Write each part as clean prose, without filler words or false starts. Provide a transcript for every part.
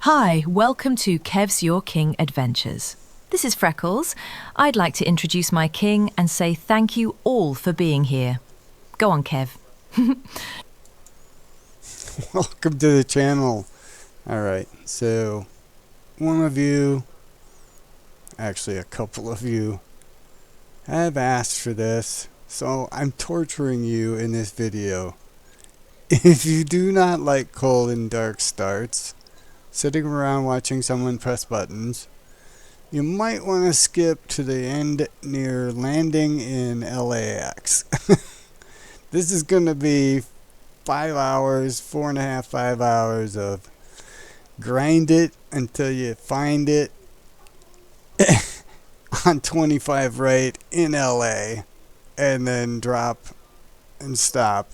Hi, welcome to Kevsyourking Adventures. This is Freckles. I'd like to introduce my king and say thank you all for being here. Go on, Kev. Welcome to the channel. Alright, so one of you, actually a couple of you, have asked for this, so I'm torturing you in this video. If you do not like cold and dark starts, sitting around watching someone press buttons, you might want to skip to the end near landing in LAX. This is going to be 5 hours, 4.5, 5 hours of grind it until you find it on 25 right in LA, and then drop and stop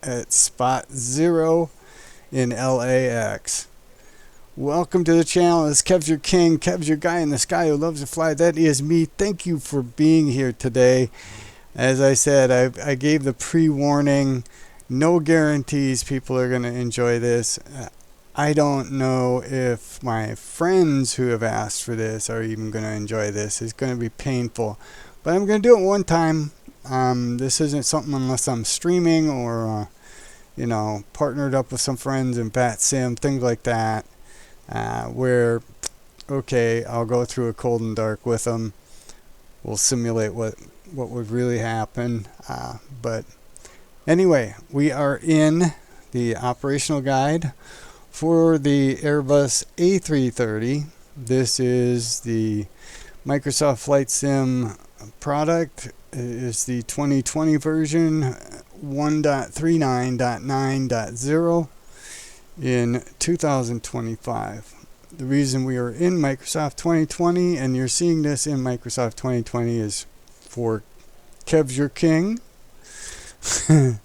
at spot 0 in LAX. Welcome to the channel. It's Kevsyourking. Kev's your guy in the sky who loves to fly. That is me. Thank you for being here today. As I said, I gave the pre-warning. No guarantees people are going to enjoy this. I don't know if my friends who have asked for this are even going to enjoy this. It's going to be painful. But I'm going to do it one time. This isn't something unless I'm streaming or, partnered up with some friends in Bat Sim, things like that. Where, okay, I'll go through a cold and dark with them. We'll simulate what would really happen. But anyway, we are in the operational guide for the Airbus A330. This is the Microsoft Flight Sim product. It is the 2020 version 1.39.9.0 in 2025. The reason we are in Microsoft 2020 and you're seeing this in Microsoft 2020 is for Kevsyourking. It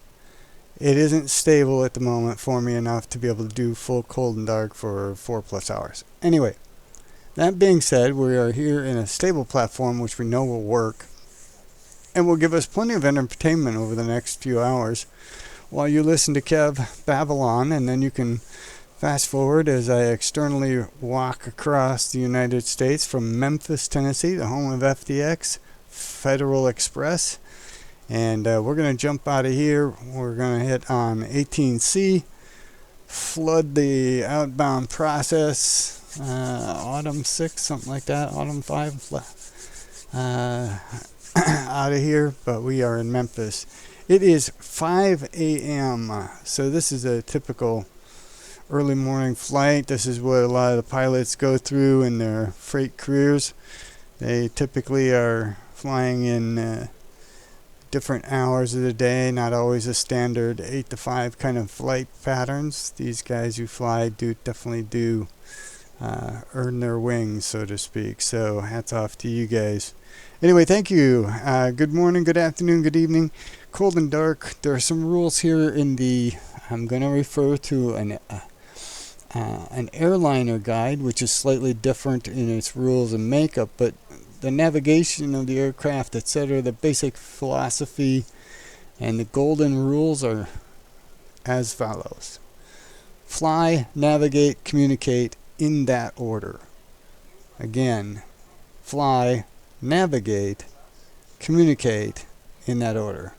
isn't stable at the moment for me enough to be able to do full cold and dark for 4+ hours. Anyway, that being said, we are here in a stable platform which we know will work and will give us plenty of entertainment over the next few hours while you listen to Kev Babylon, and then you can fast forward as I externally walk across the United States from Memphis, Tennessee, the home of FDX, Federal Express. And we're going to jump out of here. We're going to hit on 18C, flood the outbound process, autumn 6, something like that, autumn 5, out of here. But we are in Memphis. It is 5 a.m., so this is a typical early morning flight. This is what a lot of the pilots go through in their freight careers. They typically are flying in different hours of the day, not always a standard 8 to 5 kind of flight patterns. These guys who fly definitely do earn their wings, so to speak. So hats off to you guys. Anyway, thank you. Good morning, good afternoon, good evening. Cold and dark. There are some rules here in the, I'm going to refer to an airliner guide, which is slightly different in its rules and makeup, but the navigation of the aircraft, etc., the basic philosophy and the golden rules are as follows. Fly, navigate, communicate in that order. Again, fly, navigate, communicate in that order.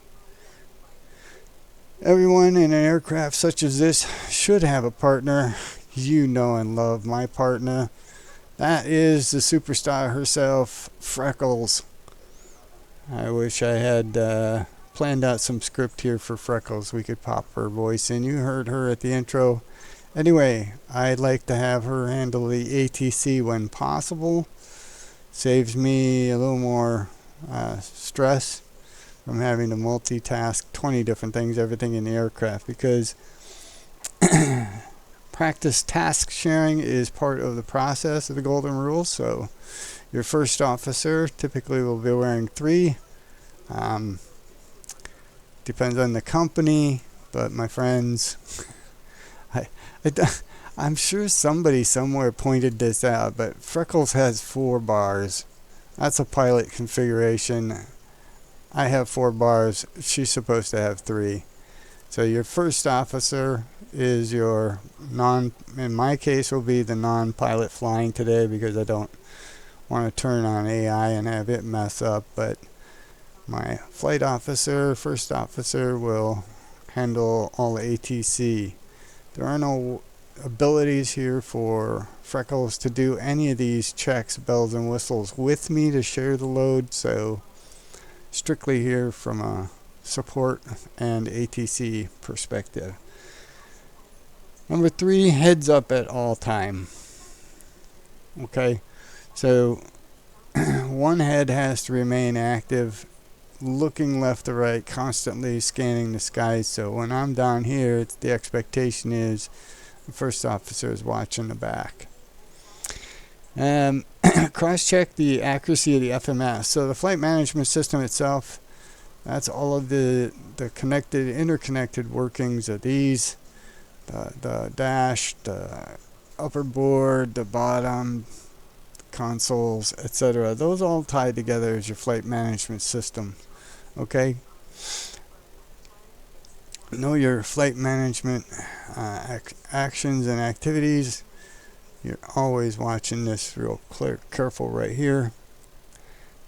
Everyone in an aircraft such as this should have a partner. You know and love my partner. That is the superstar herself, Freckles. I wish I had planned out some script here for Freckles. We could pop her voice in. You heard her at the intro. Anyway, I'd like to have her handle the ATC when possible. Saves me a little more stress from having to multitask 20 different things, everything in the aircraft, because practice task sharing is part of the process of the golden rules. So your first officer typically will be wearing 3. Depends on the company, but my friends, I'm sure somebody somewhere pointed this out, but Freckles has 4 bars. That's a pilot configuration. I have 4 bars. She's supposed to have 3. So your first officer is your in my case will be the non-pilot flying today, because I don't want to turn on AI and have it mess up, but my flight officer, first officer, will handle all the ATC. There are no abilities here for Freckles to do any of these checks, bells and whistles with me to share the load, so strictly here from a support and ATC perspective. Number 3, heads up at all time. Okay, so one head has to remain active, looking left to right, constantly scanning the skies. So when I'm down here, the expectation is the first officer is watching the back. Cross-check the accuracy of the FMS. So the flight management system itself, that's all of the interconnected workings of these. The dash, the upper board, the bottom, consoles, etc. Those all tied together as your flight management system. Okay? Know your flight management actions and activities. You're always watching this real careful right here.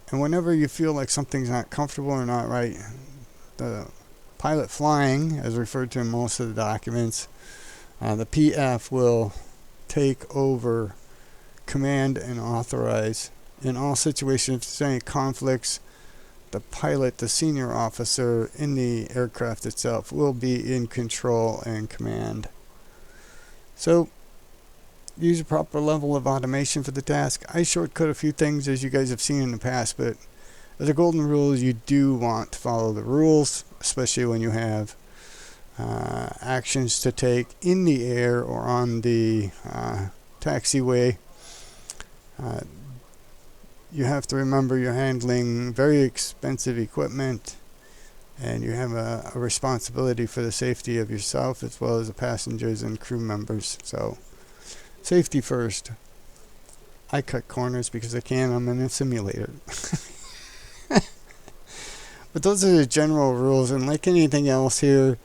And whenever you feel like something's not comfortable or not right, the pilot flying, as referred to in most of the documents, the PF will take over command and authorize. In all situations, if there's any conflicts, the pilot, the senior officer in the aircraft itself, will be in control and command. So, use a proper level of automation for the task. I shortcut a few things, as you guys have seen in the past, but as a golden rule, you do want to follow the rules, especially when you have actions to take in the air or on the taxiway. You have to remember you're handling very expensive equipment, and you have a responsibility for the safety of yourself as well as the passengers and crew members. So, safety first. I cut corners because I can. I'm in a simulator. But those are the general rules, and like anything else here,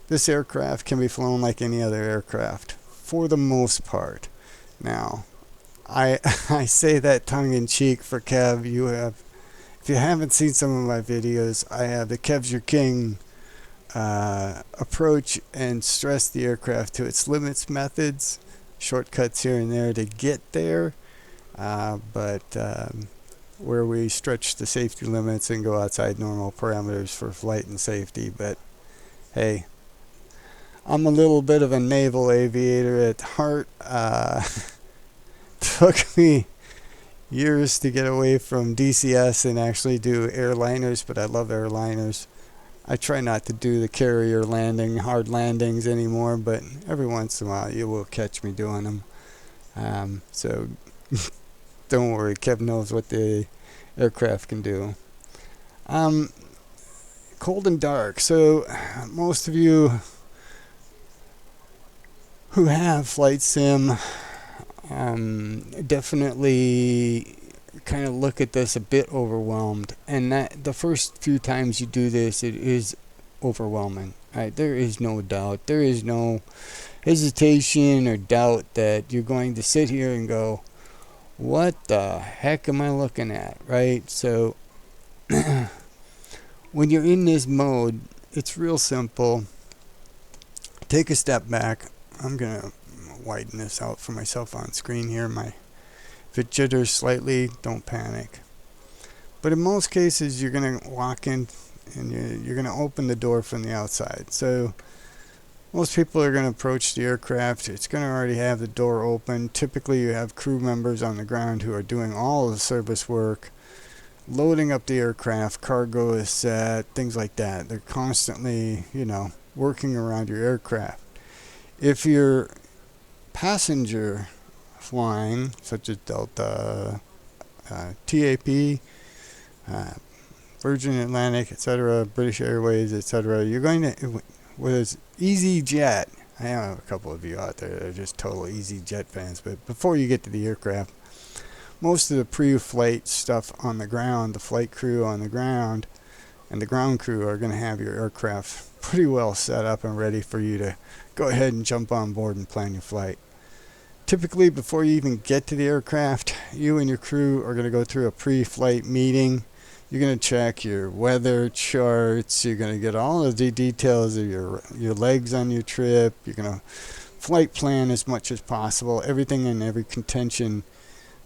this aircraft can be flown like any other aircraft, for the most part. Now, I say that tongue-in-cheek for Kev. If you haven't seen some of my videos, I have the Kevsyourking approach and stress the aircraft to its limits methods, shortcuts here and there to get there, but where we stretch the safety limits and go outside normal parameters for flight and safety. But hey, I'm a little bit of a naval aviator at heart. Took me years to get away from DCS and actually do airliners, but I love airliners. I try not to do the carrier landing, hard landings anymore, but every once in a while you will catch me doing them. So don't worry, Kev knows what the aircraft can do. Cold and dark. So most of you who have flight sim definitely kind of look at this a bit overwhelmed, and that the first few times you do this, it is overwhelming. Right? There is no doubt, there is no hesitation or doubt that you're going to sit here and go, what the heck am I looking at? Right? So when you're in this mode, it's real simple. Take a step back. I'm gonna widen this out for myself on screen here. If it jitters slightly, don't panic. But in most cases, you're going to walk in and you're going to open the door from the outside. So most people are going to approach the aircraft. It's going to already have the door open. Typically, you have crew members on the ground who are doing all of the service work, loading up the aircraft, cargo is set, things like that. They're constantly, working around your aircraft. If you're passenger flying, such as Delta, TAP, Virgin Atlantic, etc., British Airways, etc., you're going to, with EasyJet, I have a couple of you out there that are just total EasyJet fans, but before you get to the aircraft, most of the pre-flight stuff on the ground, the flight crew on the ground, and the ground crew are going to have your aircraft pretty well set up and ready for you to go ahead and jump on board and plan your flight. Typically, before you even get to the aircraft, you and your crew are going to go through a pre-flight meeting. You're going to check your weather charts. You're going to get all of the details of your legs on your trip. You're going to flight plan as much as possible, everything and every contention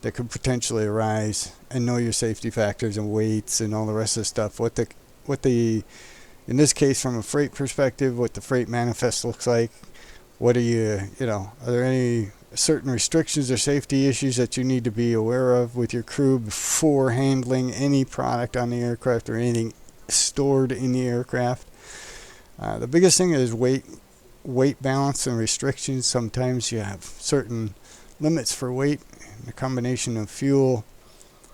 that could potentially arise, and know your safety factors and weights and all the rest of the stuff. What the in this case, from a freight perspective, what the freight manifest looks like. What are are there any certain restrictions or safety issues that you need to be aware of with your crew before handling any product on the aircraft or anything stored in the aircraft? The biggest thing is weight balance and restrictions. Sometimes you have certain limits for weight, a combination of fuel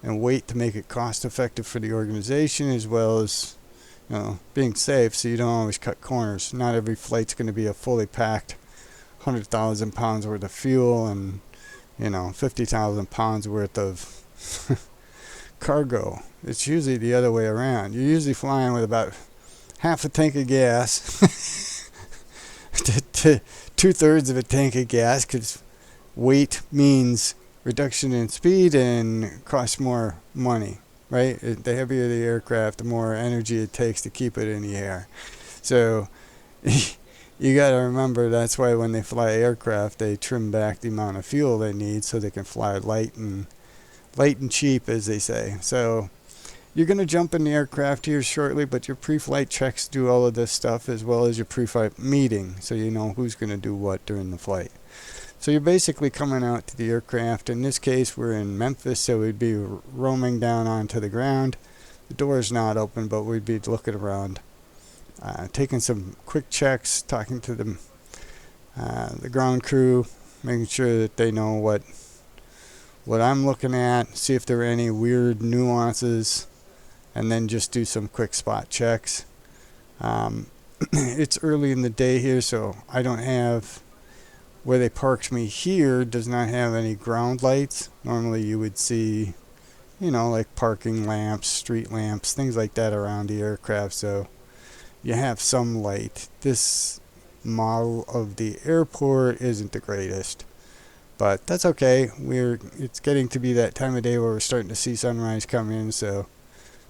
and weight to make it cost effective for the organization, as well as being safe, so you don't always cut corners. Not every flight's going to be a fully packed 100,000 pounds worth of fuel and 50,000 pounds worth of cargo. It's usually the other way around. You're usually flying with about half a tank of gas to 2/3 of a tank of gas, because weight means reduction in speed and costs more money, right? The heavier the aircraft, the more energy it takes to keep it in the air. So you got to remember, that's why when they fly aircraft, they trim back the amount of fuel they need so they can fly light and cheap, as they say. So you're going to jump in the aircraft here shortly, but your pre-flight checks do all of this stuff, as well as your pre-flight meeting, so you know who's going to do what during the flight. So you're basically coming out to the aircraft. In this case, we're in Memphis, so we'd be roaming down onto the ground. The door is not open, but we'd be looking around, taking some quick checks, talking to the ground crew, making sure that they know what I'm looking at, see if there are any weird nuances, and then just do some quick spot checks. It's early in the day here, so I don't have, where they parked me here does not have any ground lights. Normally you would see, like parking lamps, street lamps, things like that around the aircraft, so you have some light. This model of the airport isn't the greatest, but that's okay. It's getting to be that time of day where we're starting to see sunrise come in, so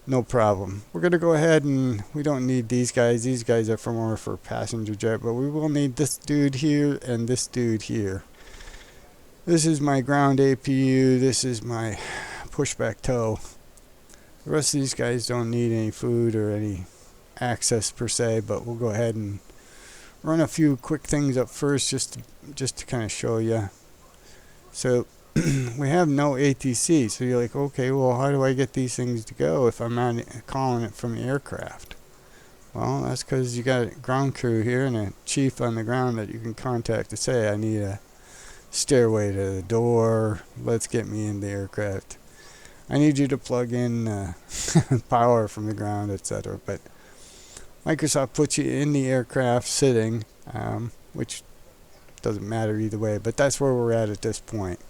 no problem. We're going to go ahead, and we don't need these guys. These guys are more for passenger jet, but we will need this dude here and this dude here. This is my ground APU. This is my pushback tow. The rest of these guys don't need any food or any access per se, but we'll go ahead and run a few quick things up first, just to kind of show you. So we have no ATC, so you're like, okay, well, how do I get these things to go if I'm not calling it from the aircraft? Well, that's because you got a ground crew here and a chief on the ground that you can contact to say, I need a stairway to the door, let's get me in the aircraft, I need you to plug in power from the ground, etc. But Microsoft puts you in the aircraft sitting, which doesn't matter either way, but that's where we're at this point.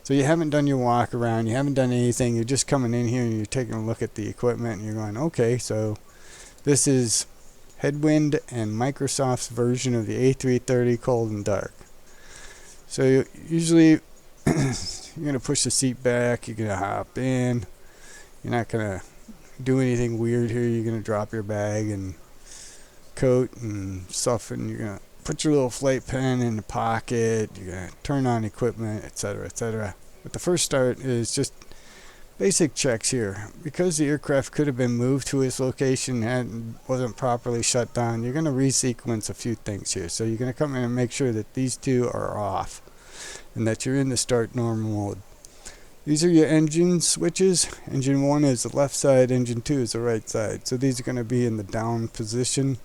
So you haven't done your walk around, you haven't done anything, you're just coming in here and you're taking a look at the equipment and you're going, okay, so this is Headwind and Microsoft's version of the A330 cold and dark. So usually you're going to push the seat back, you're going to hop in, you're not going to do anything weird here, you're going to drop your bag and coat and stuff, and you're going to put your little flight pen in the pocket, you're going to turn on equipment, etc., etc. But the first start is just basic checks here. Because the aircraft could have been moved to its location and wasn't properly shut down, you're going to resequence a few things here. So you're going to come in and make sure that these two are off and that you're in the start normal mode. These are your engine switches. Engine 1 is the left side, engine 2 is the right side. So these are going to be in the down position,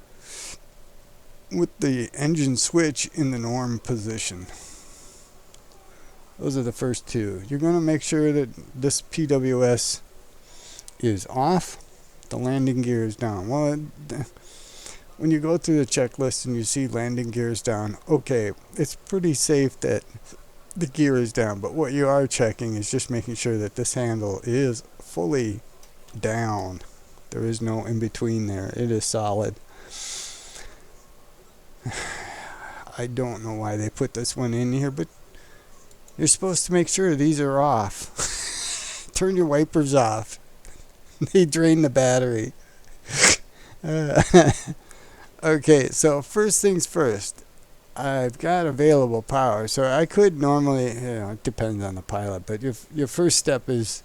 with the engine switch in the norm position. Those are the first two. You're going to make sure that this PWS is off, the landing gear is down. Well, when you go through the checklist and you see landing gears down, okay, it's pretty safe that the gear is down, but what you are checking is just making sure that this handle is fully down. There is no in between there. It is solid. I don't know why they put this one in here, but you're supposed to make sure these are off. Turn your wipers off. They drain the battery. Okay, so first things first. I've got available power, so I could normally, it depends on the pilot, but your first step is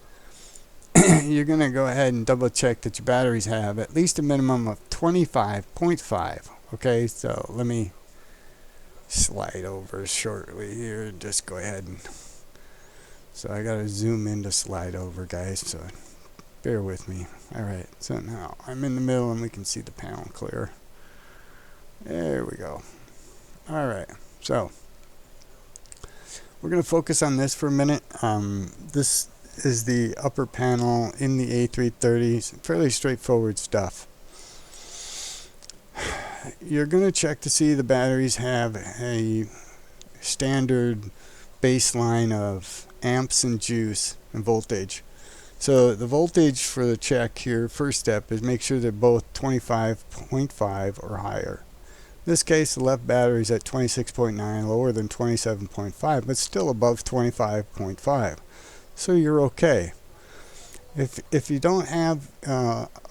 you're going to go ahead and double check that your batteries have at least a minimum of 25.5. Okay, so let me slide over shortly here and just go ahead and, so I got to zoom in to slide over, guys, so bear with me. Alright, so now I'm in the middle and we can see the panel clear. There we go. Alright, so we're going to focus on this for a minute. This is the upper panel in the A330. Fairly straightforward stuff. You're going to check to see the batteries have a standard baseline of amps and juice and voltage. So the voltage for the check here, first step, is make sure they're both 25.5 or higher. In this case, the left battery is at 26.9, lower than 27.5, but still above 25.5. So you're okay. If you don't have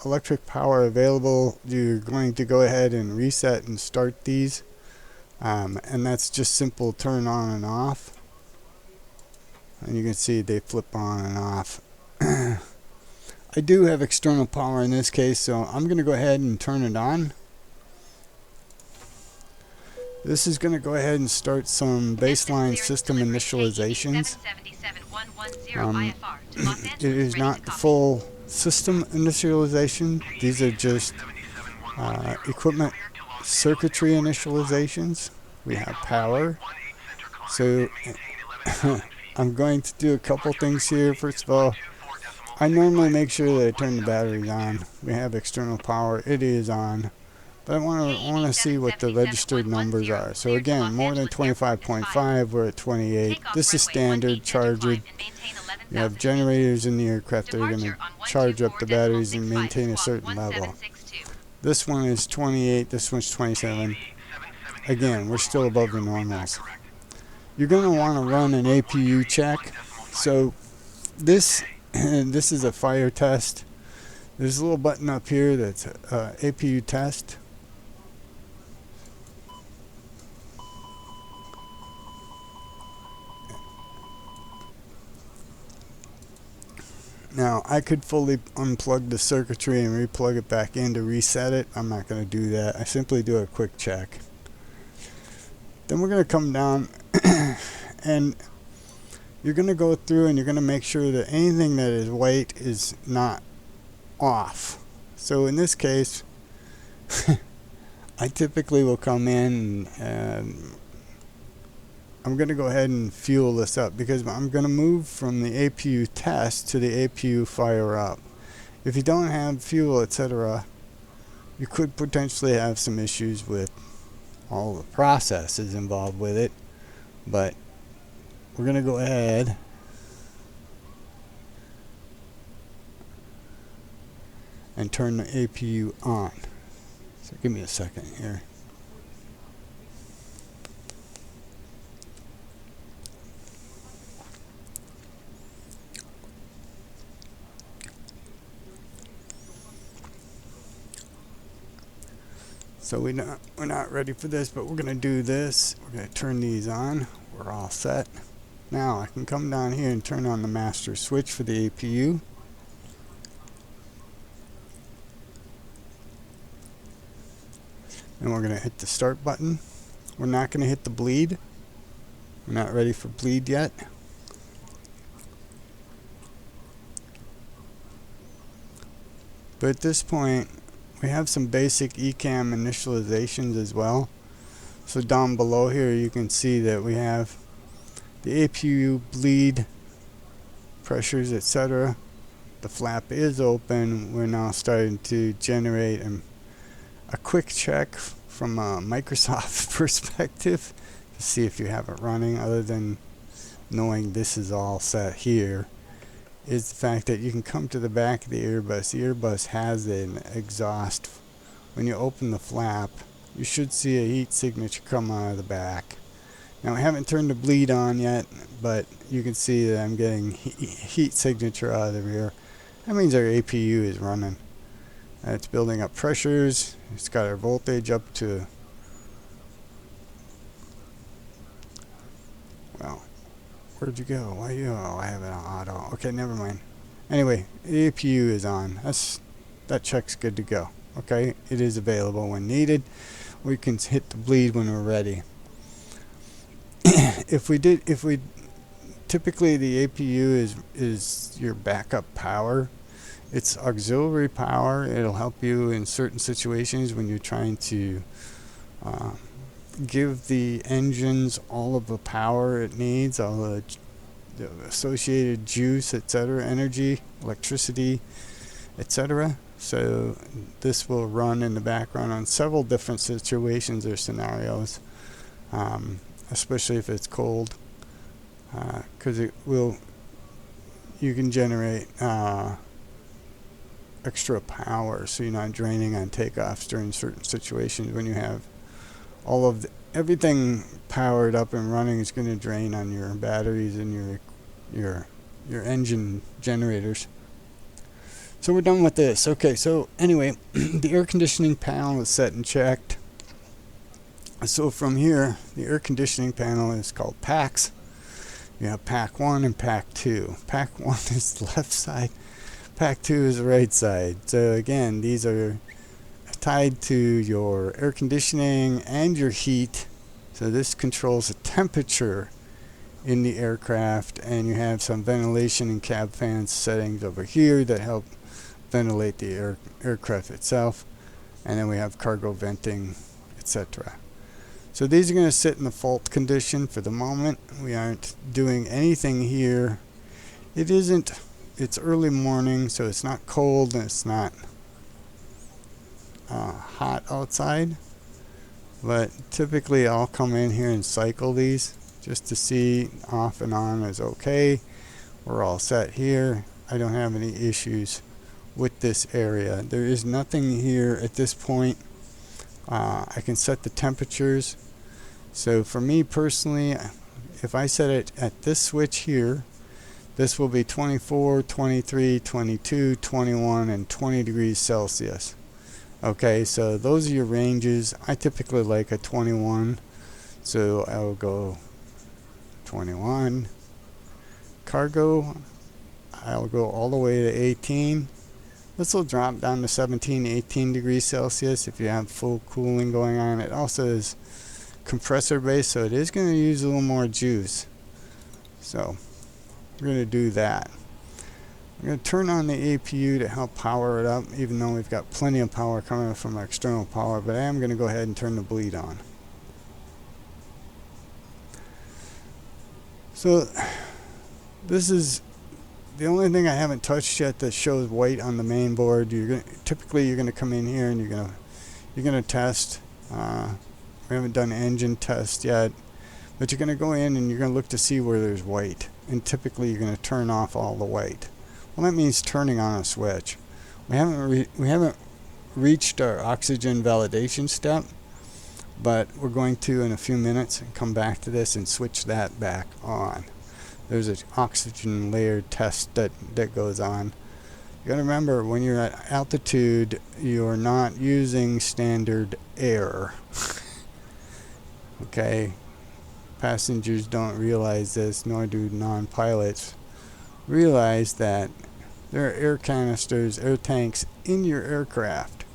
electric power available, you're going to go ahead and reset and start these. And that's just simple turn on and off. And you can see they flip on and off. I do have external power in this case, so I'm going to go ahead and turn it on. This is going to go ahead and start some baseline system initializations. It is not the full system initialization. These are just equipment circuitry initializations. We have power. So I'm going to do a couple things here. First of all, I normally make sure that I turn the batteries on. We have external power. It is on. But I want to see what the registered numbers are. So again, more than 25.5, we're at 28. This is standard charging. You have generators in the aircraft that are going to charge up the batteries and maintain a certain level. This one is 28, this one's 27. Again, we're still above the normals. You're going to want to run an APU check. So this is a fire test. There's a little button up here that's APU test. Now, I could fully unplug the circuitry and replug it back in to reset it. I'm not going to do that. I simply do a quick check. Then we're going to come down and you're going to go through and you're going to make sure that anything that is white is not off. So in this case, I typically will come in and I'm going to go ahead and fuel this up because I'm going to move from the APU test to the APU fire up. If you don't have fuel, etc., you could potentially have some issues with all the processes involved with it. But we're going to go ahead and turn the APU on. So give me a second here. So we're not ready for this, but we're going to do this. We're going to turn these on. We're all set. Now I can come down here and turn on the master switch for the APU. And we're going to hit the start button. We're not going to hit the bleed. We're not ready for bleed yet. But at this point, we have some basic ECAM initializations as well. So down below here you can see that we have the APU bleed pressures, etc. The flap is open. We're now starting to generate a quick check from a Microsoft perspective to see if you have it running, other than knowing this is all set here. is the fact that you can come to the back of the earbus. The earbus has an exhaust. When you open the flap, you should see a heat signature come out of the back. Now I haven't turned the bleed on yet, but you can see that I'm getting heat signature out of the rear. That means our APU is running. It's building up pressures. It's got our voltage up to, well, where'd you go? Why you? Oh, I have it on auto. Okay, never mind. Anyway, the APU is on. That check's good to go. Okay, it is available when needed. We can hit the bleed when we're ready. Typically the APU is your backup power. It's auxiliary power. It'll help you in certain situations when you're trying to give the engines all of the power it needs, all the associated juice, etc., energy, electricity, etc. So this will run in the background on several different situations or scenarios, especially if it's cold, because you can generate extra power, so you're not draining on takeoffs during certain situations. When you have everything powered up and running, it's going to drain on your batteries and your engine generators. So we're done with this. Okay, so anyway, the air conditioning panel is set and checked. So from here, the air conditioning panel is called packs. You have pack 1 and pack 2. Pack 1 is the left side. Pack 2 is the right side. So again, these are tied to your air conditioning and your heat. So this controls the temperature in the aircraft, and you have some ventilation and cab fan settings over here that help ventilate the aircraft itself. And then we have cargo venting, etc. So these are going to sit in the fault condition for the moment. We aren't doing anything here. It's early morning, so it's not cold and it's not hot outside. But typically I'll come in here and cycle these just to see off and on is okay. We're all set here. I don't have any issues with this area. There is nothing here at this point. I can set the temperatures. So for me personally, if I set it at this switch here, this will be 24, 23, 22, 21, and 20 degrees Celsius. Okay, so those are your ranges. I typically like a 21, so I will go 21. Cargo, I'll go all the way to 18. This will drop down to 17, 18 degrees Celsius if you have full cooling going on. It also is compressor based, so it is going to use a little more juice. So we're going to do that. I'm going to turn on the APU to help power it up, even though we've got plenty of power coming from external power, but I am going to go ahead and turn the bleed on. So this is the only thing I haven't touched yet that shows white on the main board. Typically you're going to come in here and you're going to test. We haven't done engine test yet, but you're going to go in and you're going to look to see where there's white, and typically you're going to turn off all the white. Well, that means turning on a switch. We haven't reached our oxygen validation step, but we're going to in a few minutes and come back to this and switch that back on. There's an oxygen layer test that goes on. You got to remember, when you're at altitude, you're not using standard air. Okay, passengers don't realize this, nor do non-pilots realize that there are air canisters, air tanks in your aircraft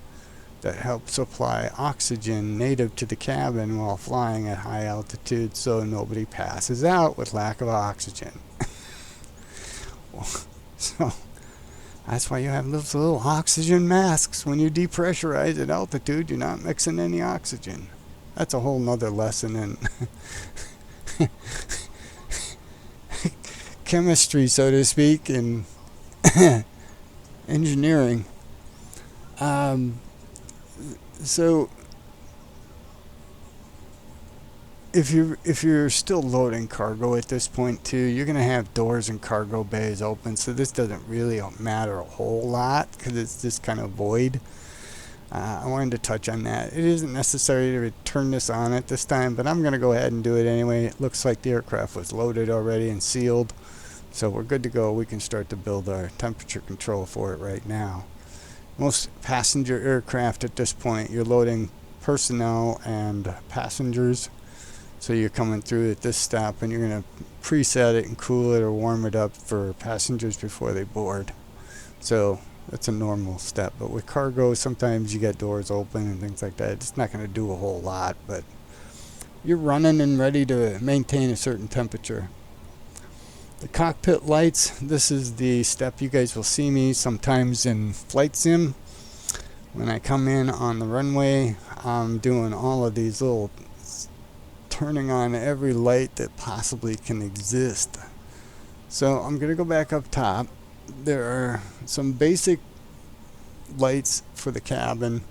that help supply oxygen native to the cabin while flying at high altitude, so nobody passes out with lack of oxygen. So that's why you have those little oxygen masks. When you depressurize at altitude, you're not mixing any oxygen. That's a whole nother lesson in chemistry, so to speak, and engineering. So if you're still loading cargo at this point too, you're going to have doors and cargo bays open, so this doesn't really matter a whole lot because it's just kind of void. I wanted to touch on that. It isn't necessary to turn this on at this time, but I'm going to go ahead and do it anyway. It looks like the aircraft was loaded already and sealed, so we're good to go. We can start to build our temperature control for it right now. Most passenger aircraft at this point, you're loading personnel and passengers. So you're coming through at this stop and you're going to preset it and cool it or warm it up for passengers before they board. So that's a normal step. But with cargo, sometimes you get doors open and things like that. It's not going to do a whole lot, but you're running and ready to maintain a certain temperature. The cockpit lights, this is the step you guys will see me sometimes in flight sim. When I come in on the runway, I'm doing all of these little turning on every light that possibly can exist. So I'm going to go back up top. There are some basic lights for the cabin.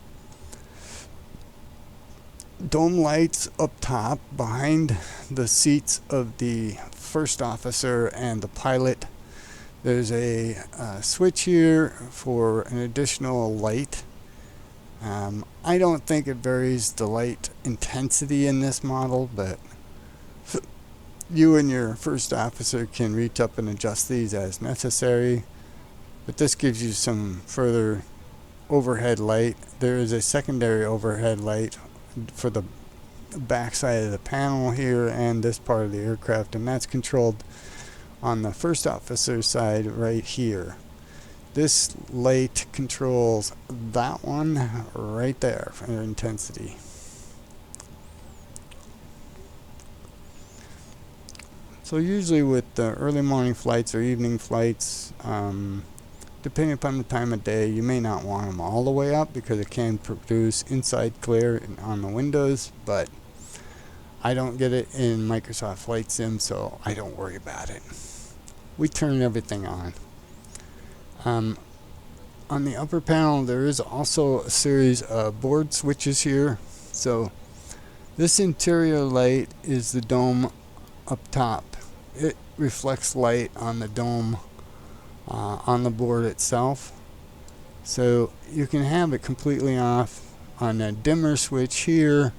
Dome lights up top behind the seats of the first officer and the pilot. There's a switch here for an additional light. I don't think it varies the light intensity in this model, but you and your first officer can reach up and adjust these as necessary. But this gives you some further overhead light. There is a secondary overhead light for the back side of the panel here and this part of the aircraft, and that's controlled on the first officer's side right here. This light controls that one right there for intensity. So usually with the early morning flights or evening flights, depending upon the time of day, you may not want them all the way up because it can produce inside glare on the windows, but I don't get it in Microsoft Flight Sim, so I don't worry about it. We turn everything on. On the upper panel, there is also a series of board switches here. So this interior light is the dome up top. It reflects light on the dome on the board itself. So you can have it completely off on a dimmer switch here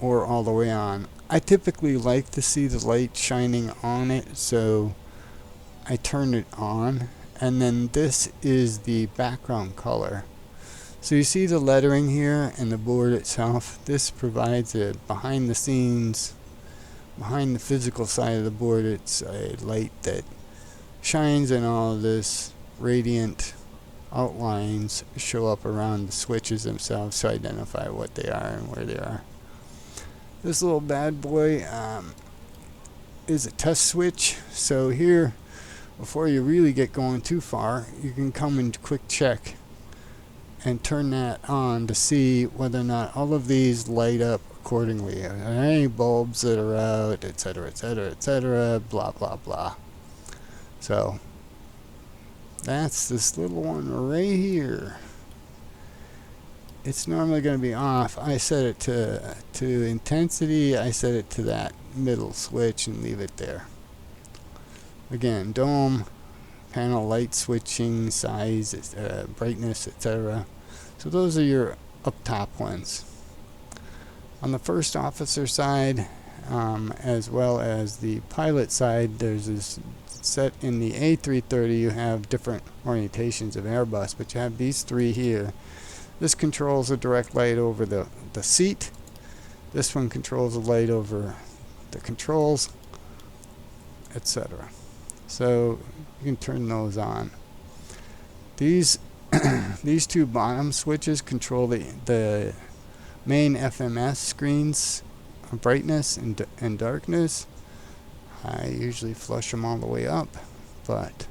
or all the way on. I typically like to see the light shining on it, so I turn it on. And then this is the background color. So you see the lettering here and the board itself. This provides a behind the scenes, behind the physical side of the board. It's a light that shines, and all of this radiant outlines show up around the switches themselves to identify what they are and where they are. This little bad boy is a test switch. So here, before you really get going too far, you can come and quick check and turn that on to see whether or not all of these light up accordingly. Are there any bulbs that are out, etc., etc., etc., blah, blah, blah. So that's this little one right here. It's normally going to be off. I set it to intensity. I set it to that middle switch and leave it there. Again, dome, panel light switching, size, brightness, etc. So those are your up top ones. On the first officer side, as well as the pilot side, there's this set in the A330. You have different orientations of Airbus, but you have these three here. This controls a direct light over the seat. This one controls a light over the controls, etc. So you can turn those on. These these two bottom switches control the main FMS screens, brightness and darkness. I usually flush them all the way up, but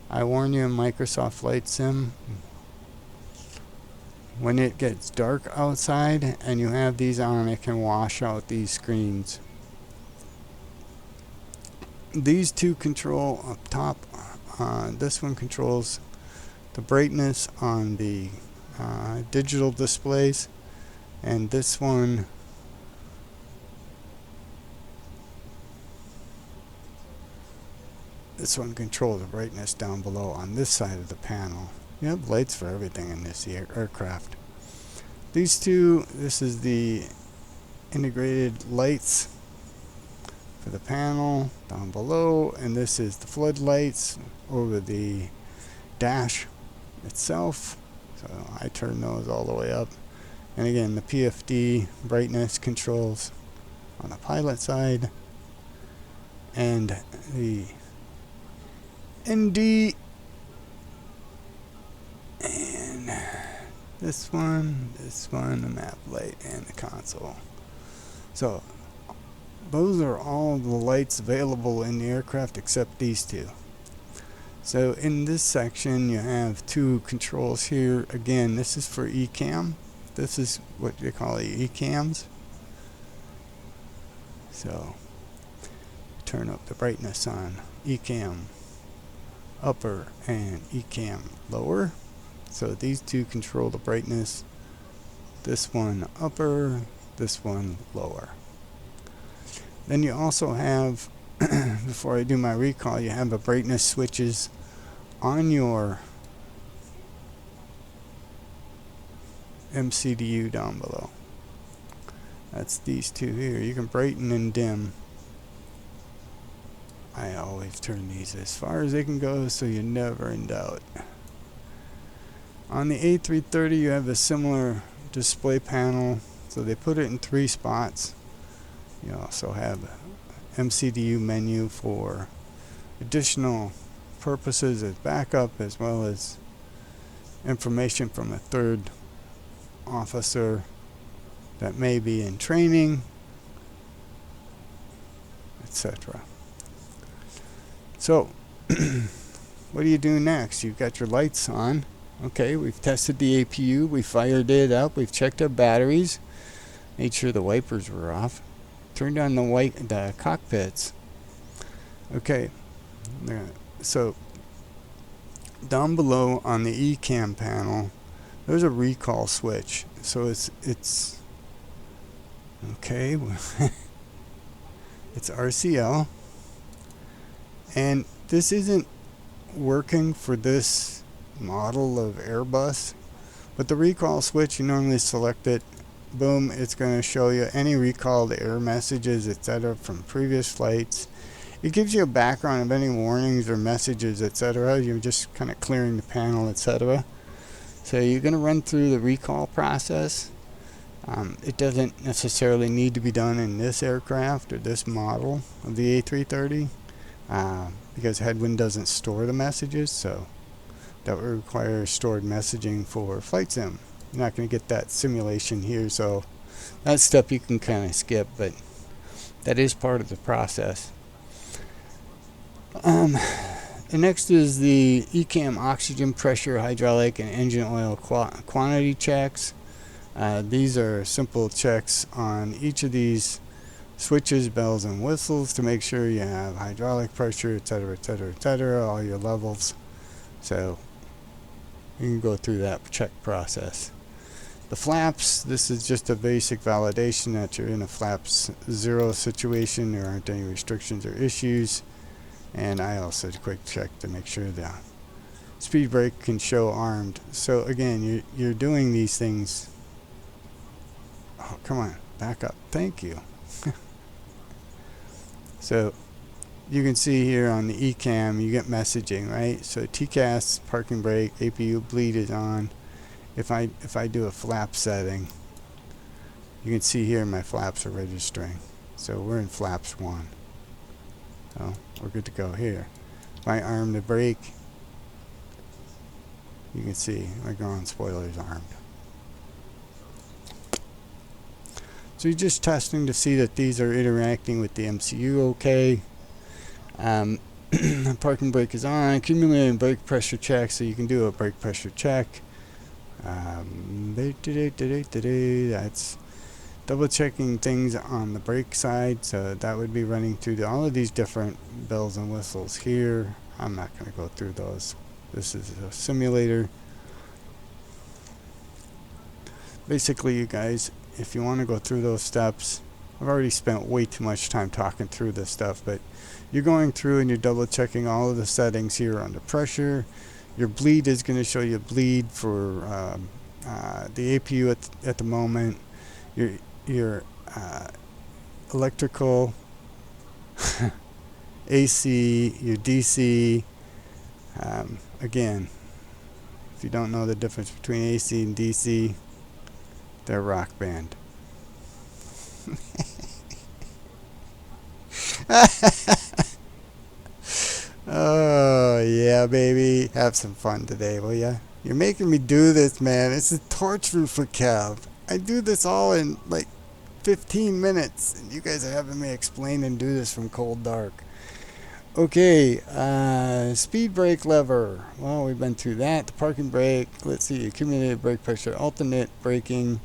I warn you in Microsoft Flight Sim, when it gets dark outside and you have these on, it can wash out these screens. These two control up top. This one controls the brightness on the digital displays, and this one this one controls the brightness down below on this side of the panel. You have lights for everything in this aircraft. These two, this is the integrated lights for the panel down below, and this is the floodlights over the dash itself. So I turn those all the way up. And again, the PFD brightness controls on the pilot side, and the ND, and this one, the map light, and the console. So those are all the lights available in the aircraft except these two. So in this section you have two controls here. Again, this is for ECAM. This is what they call the ECAMs. So turn up the brightness on ECAM upper and ECAM lower. So these two control the brightness. This one upper, this one lower. Then you also have, before I do my recall, you have the brightness switches on your MCDU down below. That's these two here. You can brighten and dim. I always turn these as far as they can go so you're never in doubt. On the A330 you have a similar display panel, so they put it in 3 spots. You also have MCDU menu for additional purposes as backup, as well as information from a third officer that may be in training, etc. So what do you do next? You've got your lights on. Okay, we've tested the APU, we fired it up, we've checked our batteries, made sure the wipers were off, turned on the cockpits. Okay, so down below on the ECAM panel, there's a recall switch. So it's okay. It's RCL, and this isn't working for this model of Airbus, but the recall switch, you normally select it, boom, it's going to show you any recalled error messages, etc. from previous flights. It gives you a background of any warnings or messages, etc. You're just kind of clearing the panel, etc. So you're going to run through the recall process. It doesn't necessarily need to be done in this aircraft or this model of the A330 because Headwind doesn't store the messages, so that would require stored messaging for flight sim. You're not going to get that simulation here, so that stuff you can kind of skip, but that is part of the process. The next is the ECAM oxygen pressure, hydraulic, and engine oil quantity checks. These are simple checks on each of these switches, bells, and whistles to make sure you have hydraulic pressure, etc., etc., etc., all your levels. So you can go through that check process. The flaps, this is just a basic validation that you're in a flaps 0 situation. There aren't any restrictions or issues. And I also did a quick check to make sure the speed brake can show armed. So again, you're doing these things. Oh, come on, back up. Thank you. So you can see here on the ECAM, you get messaging, right? So TCAS, parking brake, APU bleed is on. If I do a flap setting, you can see here my flaps are registering. So we're in flaps 1. So we're good to go here. If I arm the brake, you can see my ground spoiler is armed. So you're just testing to see that these are interacting with the MCU okay. Parking brake is on. Accumulating brake pressure check, so you can do a brake pressure check. That's double checking things on the brake side, so that would be running through all of these different bells and whistles here. I'm not going to go through those. This is a simulator. Basically, you guys, if you want to go through those steps, I've already spent way too much time talking through this stuff, but you're going through and you're double checking all of the settings here under pressure. Your bleed is going to show you bleed for the APU at the moment. Your electrical, AC, your DC. Again, if you don't know the difference between AC and DC, they're rock band. Oh, yeah, baby. Have some fun today, will ya? You're making me do this, man. This is torture for Kev. I do this all in like 15 minutes, and you guys are having me explain and do this from cold dark. Okay, speed brake lever. Well, we've been through that. The parking brake. Let's see, accumulated brake pressure, alternate braking.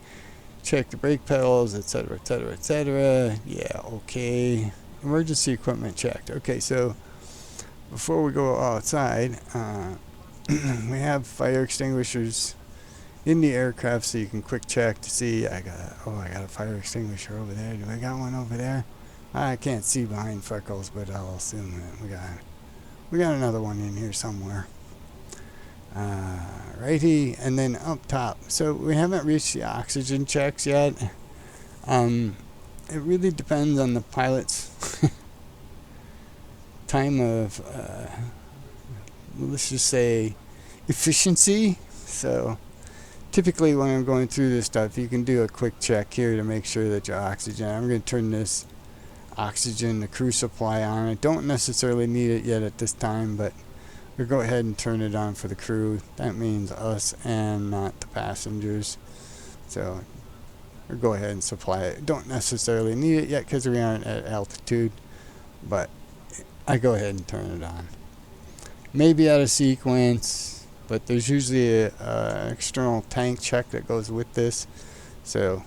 Check the brake pedals, etc., etc., etc. Yeah, okay. Emergency equipment checked. Okay, so before we go outside, we have fire extinguishers in the aircraft, so you can quick check to see. I got a fire extinguisher over there. Do I got one over there? I can't see behind Freckles, but I'll assume that we got another one in here somewhere. Righty, and then up top. So we haven't reached the oxygen checks yet. It really depends on the pilot's time of, let's just say, efficiency. So typically when I'm going through this stuff, you can do a quick check here to make sure that your oxygen. I'm going to turn this oxygen, the crew supply on. I don't necessarily need it yet at this time, but we'll go ahead and turn it on for the crew. That means us and not the passengers. So we'll go ahead and supply it. Don't necessarily need it yet because we aren't at altitude, but I go ahead and turn it on. Maybe out of sequence, but there's usually an external tank check that goes with this. So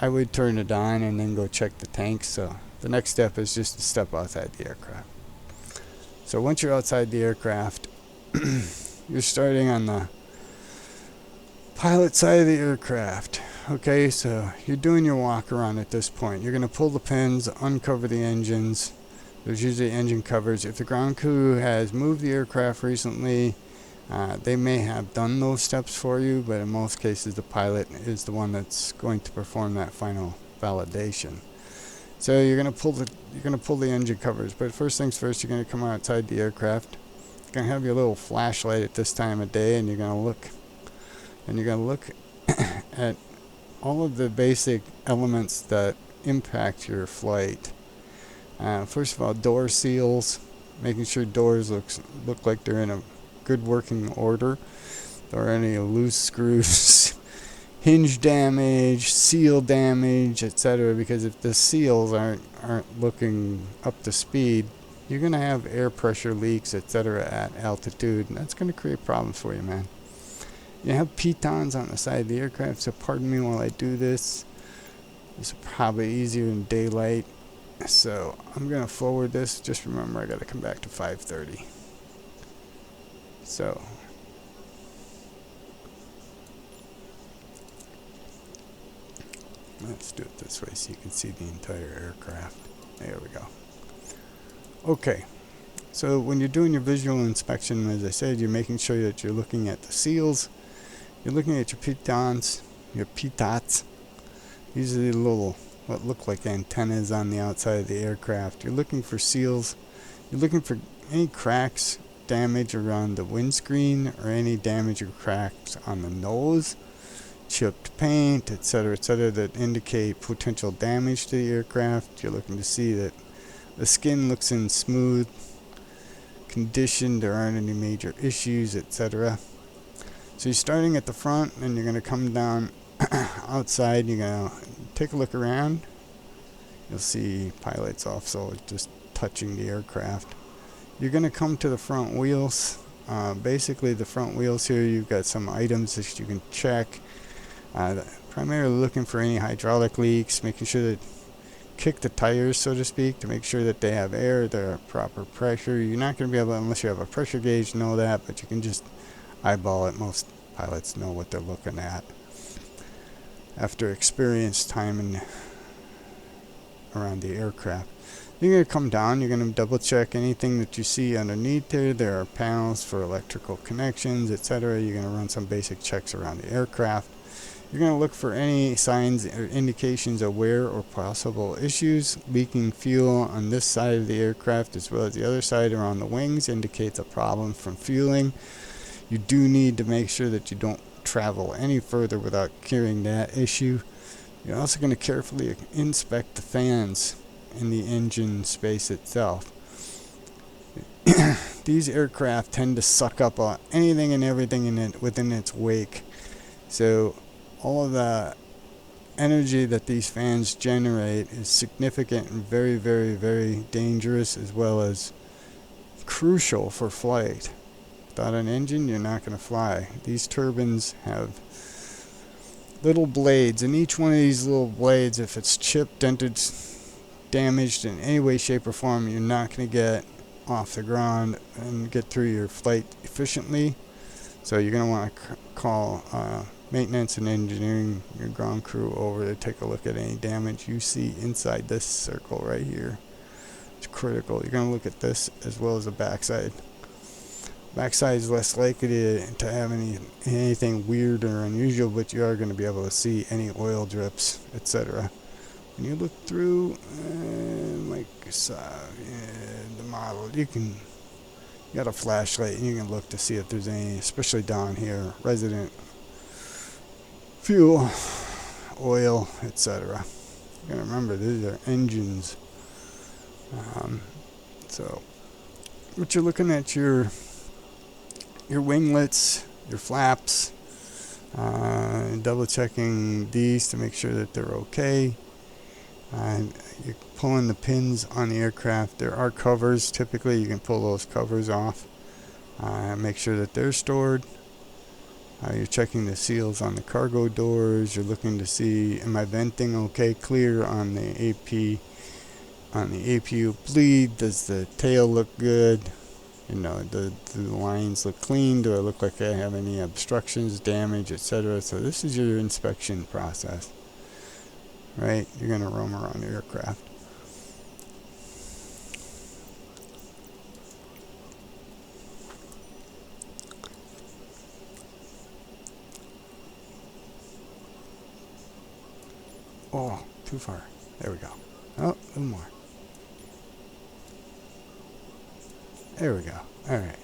I would turn it on and then go check the tanks. So the next step is just to step outside the aircraft. So once you're outside the aircraft, you're starting on the pilot side of the aircraft. Okay, so you're doing your walk around at this point. You're going to pull the pins, uncover the engines. There's usually engine covers. If the ground crew has moved the aircraft recently, they may have done those steps for you, but in most cases the pilot is the one that's going to perform that final validation. So you're going to pull the engine covers, but first things first, you're going to come outside the aircraft. You're going to have your little flashlight at this time of day, and you're going to look at all of the basic elements that impact your flight. First of all, door seals, making sure doors look like they're in a good working order. There are any loose screws, hinge damage, seal damage, etc. Because if the seals aren't looking up to speed, you're going to have air pressure leaks, etc. at altitude, and that's going to create problems for you, man. You have pitons on the side of the aircraft, so pardon me while I do this. This is probably easier in daylight. So I'm going to forward this. Just remember, I got to come back to 5:30. So let's do it this way so you can see the entire aircraft. There we go. Okay. So when you're doing your visual inspection, as I said, you're making sure that you're looking at the seals. You're looking at your pitons, your pitats. These are the little, what look like antennas on the outside of the aircraft. You're looking for seals. You're looking for any cracks, damage around the windscreen, or any damage or cracks on the nose, chipped paint, etc., that indicate potential damage to the aircraft. You're looking to see that the skin looks in smooth condition, there aren't any major issues, etc. So you're starting at the front, and you're going to come down outside. You're going to take a look around. You'll see pilots also just touching the aircraft. You're going to come to the front wheels. Basically, the front wheels here, you've got some items that you can check. Primarily looking for any hydraulic leaks, making sure that kick the tires, so to speak, to make sure that they have air, they're at proper pressure. You're not going to be able, unless you have a pressure gauge, know that, but you can just eyeball it. Most pilots know what they're looking at after experience time around the aircraft. You're going to come down, you're going to double check anything that you see underneath there. There are panels for electrical connections, etc. You're going to run some basic checks around the aircraft. You're going to look for any signs or indications of wear or possible issues. Leaking fuel on this side of the aircraft as well as the other side around the wings indicates a problem from fueling. You do need to make sure that you don't travel any further without curing that issue. You're also going to carefully inspect the fans in the engine space itself. These aircraft tend to suck up anything and everything in it within its wake. So all of the energy that these fans generate is significant and very, very, very dangerous, as well as crucial for flight. Without an engine, you're not going to fly. These turbines have little blades, and each one of these little blades, if it's chipped, dented, damaged in any way, shape, or form, you're not going to get off the ground and get through your flight efficiently. So you're going to want to call maintenance and engineering, your ground crew, over to take a look at any damage you see inside this circle right here. It's critical. You're going to look at this as well as the backside. Backside is less likely to have anything weird or unusual, but you are going to be able to see any oil drips, etc. When you look through the model, you got a flashlight and you can look to see if there's any, especially down here, resident fuel, oil, etc. You gotta remember, these are engines. So, but you're looking at your winglets, your flaps, double checking these to make sure that they're okay. You're pulling the pins on the aircraft. There are covers. Typically, you can pull those covers off. Make sure that they're stored. You're checking the seals on the cargo doors. You're looking to see, am I venting okay, clear on the AP, on the APU bleed? Does the tail look good? You know, the lines look clean. Do I look like I have any obstructions, damage, etc.? So this is your inspection process, right? You're going to roam around the aircraft. Oh, too far. There we go. Oh, a little more. There we go. Alright.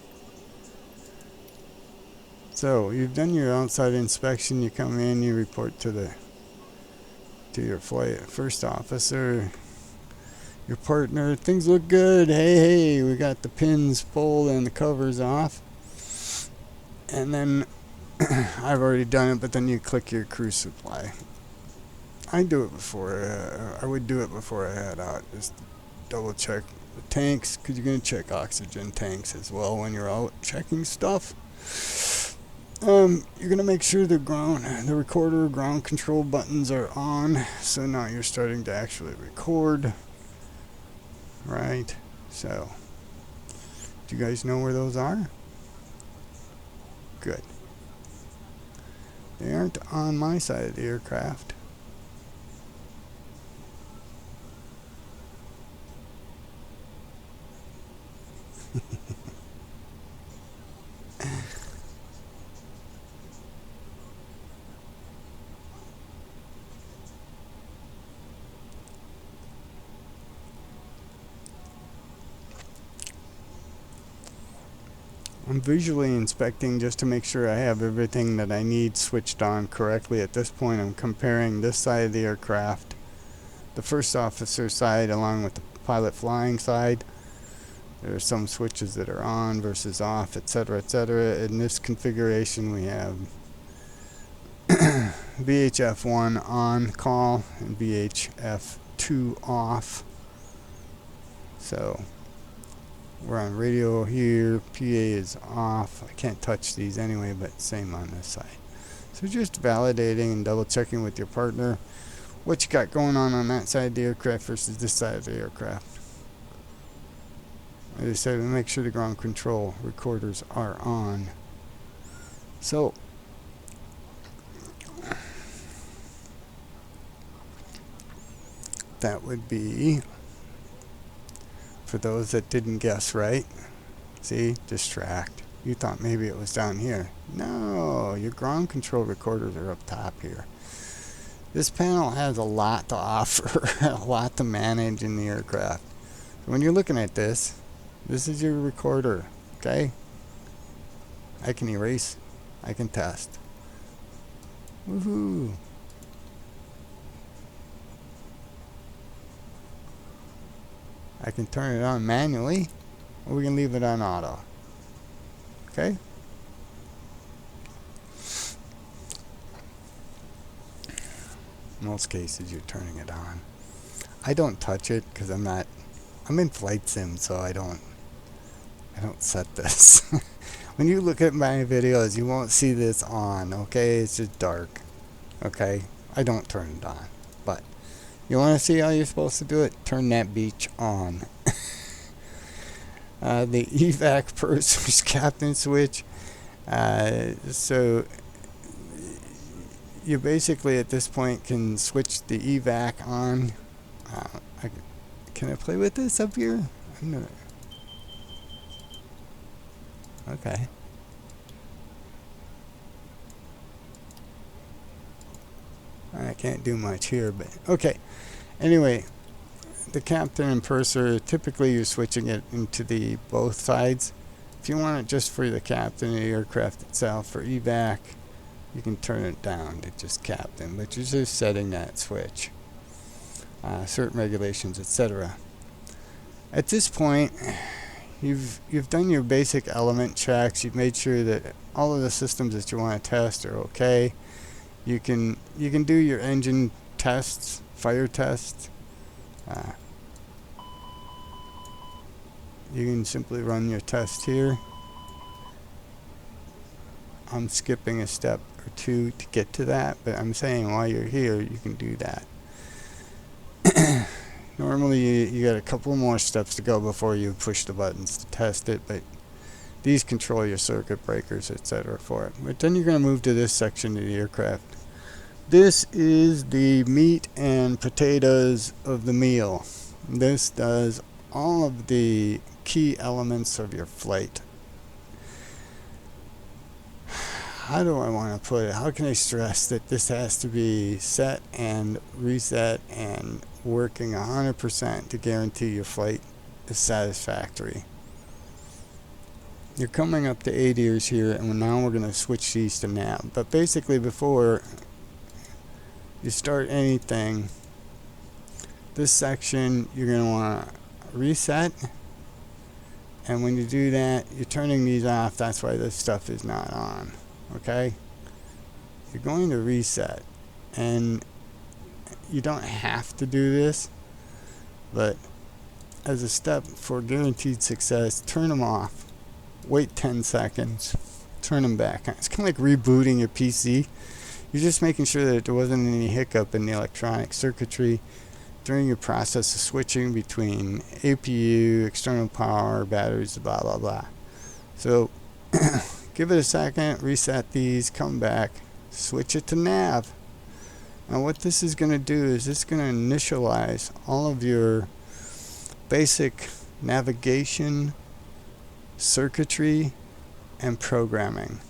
So, you've done your outside inspection. You come in, you report to your flight first officer, your partner. Things look good. Hey, we got the pins pulled and the covers off. And then, I've already done it, but then you click your crew supply. I do it before. I would do it before I head out. Just double check the tanks, because you're going to check oxygen tanks as well when you're out checking stuff. You're going to make sure the recorder ground control buttons are on. So now you're starting to actually record. Right? So, do you guys know where those are? Good. They aren't on my side of the aircraft. I'm visually inspecting just to make sure I have everything that I need switched on correctly. At this point, I'm comparing this side of the aircraft, the first officer side, along with the pilot flying side. There are some switches that are on versus off, etc., etc. In this configuration, we have VHF1 on call and VHF2 off. So we're on radio here. PA is off. I can't touch these anyway, but same on this side. So just validating and double checking with your partner what you got going on that side of the aircraft versus this side of the aircraft. As I said, make sure the ground control recorders are on. So, that would be, for those that didn't guess right, see, distract. You thought maybe it was down here. No, your ground control recorders are up top here. This panel has a lot to offer, a lot to manage in the aircraft. So when you're looking at this, this is your recorder, okay? I can erase, I can test. Woohoo! I can turn it on manually, or we can leave it on auto. Okay? In most cases, you're turning it on. I don't touch it because I'm in flight sim, so I don't set this. When you look at my videos, you won't see this on, okay? It's just dark, okay? I don't turn it on, but you want to see how you're supposed to do it? Turn that beach on. The evac purser's captain switch. So you basically at this point can switch the evac on. Can I play with this up here? Okay. I can't do much here, but okay. Anyway, the captain and purser, typically you're switching it into the both sides. If you want it just for the captain of the aircraft itself, for evac, you can turn it down to just captain, but you're just setting that switch. Certain regulations, etc. At this point, you've done your basic element checks. You've made sure that all of the systems that you want to test are okay. You can do your engine tests, fire tests. You can simply run your test here. I'm skipping a step or two to get to that, but I'm saying while you're here, you can do that. Normally you got a couple more steps to go before you push the buttons to test it, but these control your circuit breakers, etc. for it. But then you're going to move to this section of the aircraft. This is the meat and potatoes of the meal. This does all of the key elements of your flight. How do I want to put it? How can I stress that this has to be set and reset and working 100% to guarantee your flight is satisfactory? You're coming up to 8 ears here, and now we're going to switch these to nav. But basically, before you start anything, this section you're going to want to reset, and when you do that, you're turning these off. That's why this stuff is not on. Okay, you're going to reset, and you don't have to do this, but as a step for guaranteed success, turn them off, wait 10 seconds, turn them back on. It's kind of like rebooting your PC. You're just making sure that there wasn't any hiccup in the electronic circuitry during your process of switching between APU, external power, batteries, blah blah blah. So give it a second, reset these, come back, switch it to nav. Now what this is going to do is it's going to initialize all of your basic navigation, circuitry, and programming.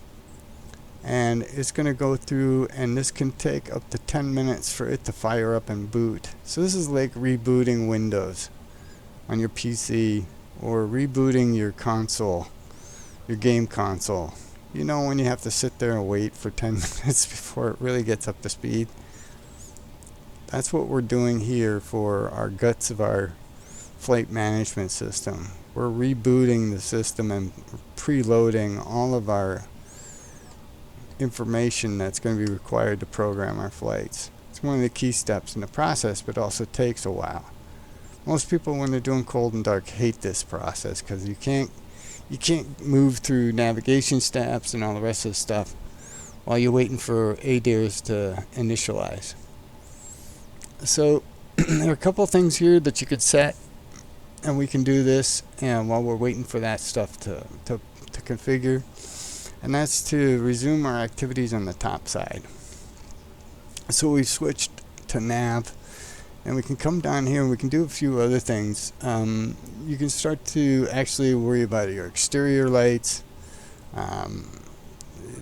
And it's going to go through, and this can take up to 10 minutes for it to fire up and boot. So this is like rebooting Windows on your PC, or rebooting your console, your game console. You know, when you have to sit there and wait for 10 minutes before it really gets up to speed. That's what we're doing here for our guts of our flight management system. We're rebooting the system and preloading all of our information that's going to be required to program our flights. It's one of the key steps in the process, but also takes a while. Most people, when they're doing cold and dark, hate this process because you can't move through navigation steps and all the rest of the stuff while you're waiting for ADIRS to initialize. So there are a couple things here that you could set, and we can do this and while we're waiting for that stuff to configure, and that's to resume our activities on the top side. So we switched to nav, And we can come down here and we can do a few other things. You can start to actually worry about your exterior lights.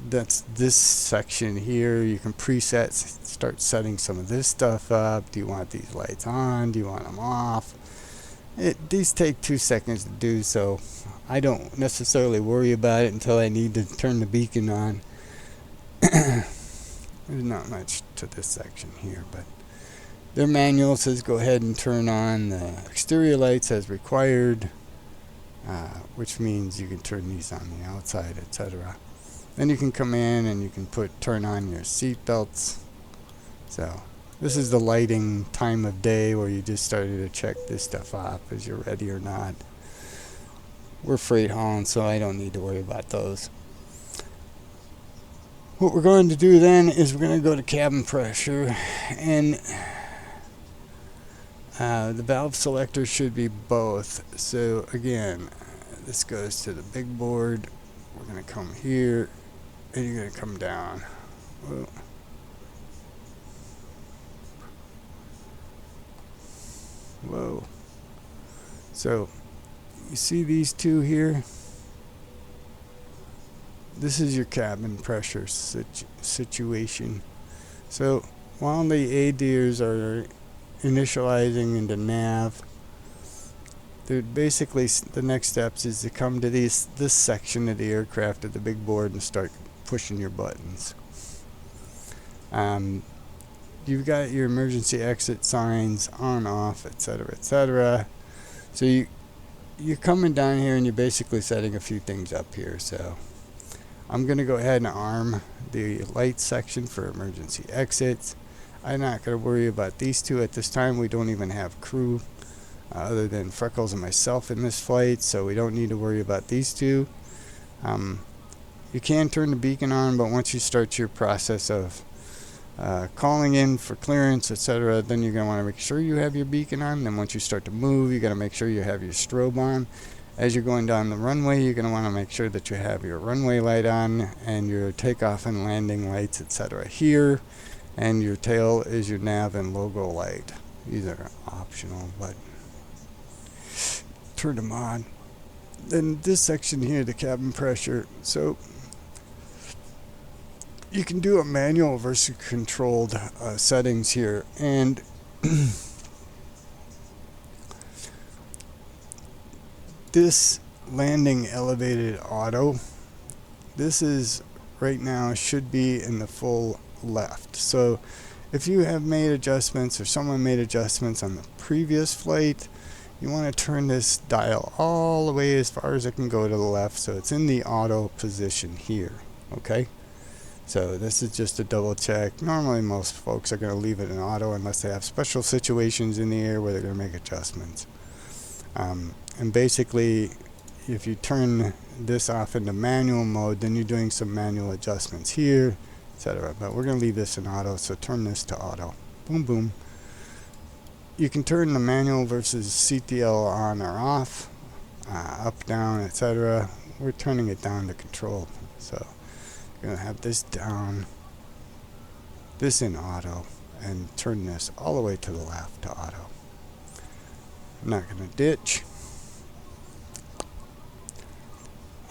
That's this section here. You can preset, start setting some of this stuff up. Do you want these lights on? Do you want them off? These take 2 seconds to do, so I don't necessarily worry about it until I need to turn the beacon on. There's not much to this section here, but their manual says go ahead and turn on the exterior lights as required, which means you can turn these on the outside, etc. Then you can come in and you can turn on your seat belts. So this is the lighting time of day where you just started to check this stuff off as you're ready or not. We're freight hauling, so I don't need to worry about those. What we're going to do then is we're going to go to cabin pressure, and the valve selector should be both. So again, this goes to the big board. We're going to come here and you're going to come down. Whoa. Whoa. So you see these two here? This is your cabin pressure situation. So while the ADIRs are initializing into nav, they're basically, the next steps is to come to this section of the aircraft at the big board and start pushing your buttons. You've got your emergency exit signs on, off, etc., etc. So you're coming down here and you're basically setting a few things up here. So I'm going to go ahead and arm the light section for emergency exits. I'm not going to worry about these two at this time. We don't even have crew other than Freckles and myself in this flight, so we don't need to worry about these two. You can turn the beacon on, but once you start your process of calling in for clearance, etc., then you're going to want to make sure you have your beacon on. Then once you start to move, you're going to make sure you have your strobe on. As you're going down the runway, you're going to want to make sure that you have your runway light on and your takeoff and landing lights, etc. here. And your tail is your nav and logo light. These are optional, but turn them on. Then this section here, the cabin pressure. So you can do a manual versus controlled settings here, and this landing elevated auto, this is right now should be in the full left. So if you have made adjustments or someone made adjustments on the previous flight, you want to turn this dial all the way as far as it can go to the left, so it's in the auto position here. Okay, so this is just a double check. Normally most folks are going to leave it in auto unless they have special situations in the air where they're going to make adjustments. And basically, if you turn this off into manual mode, then you're doing some manual adjustments here, etc. But we're going to leave this in auto, so turn this to auto. Boom, boom. You can turn the manual versus CTL on or off, up, down, etc. We're turning it down to control. So you're going to have this down, this in auto, and turn this all the way to the left to auto. I'm not going to ditch.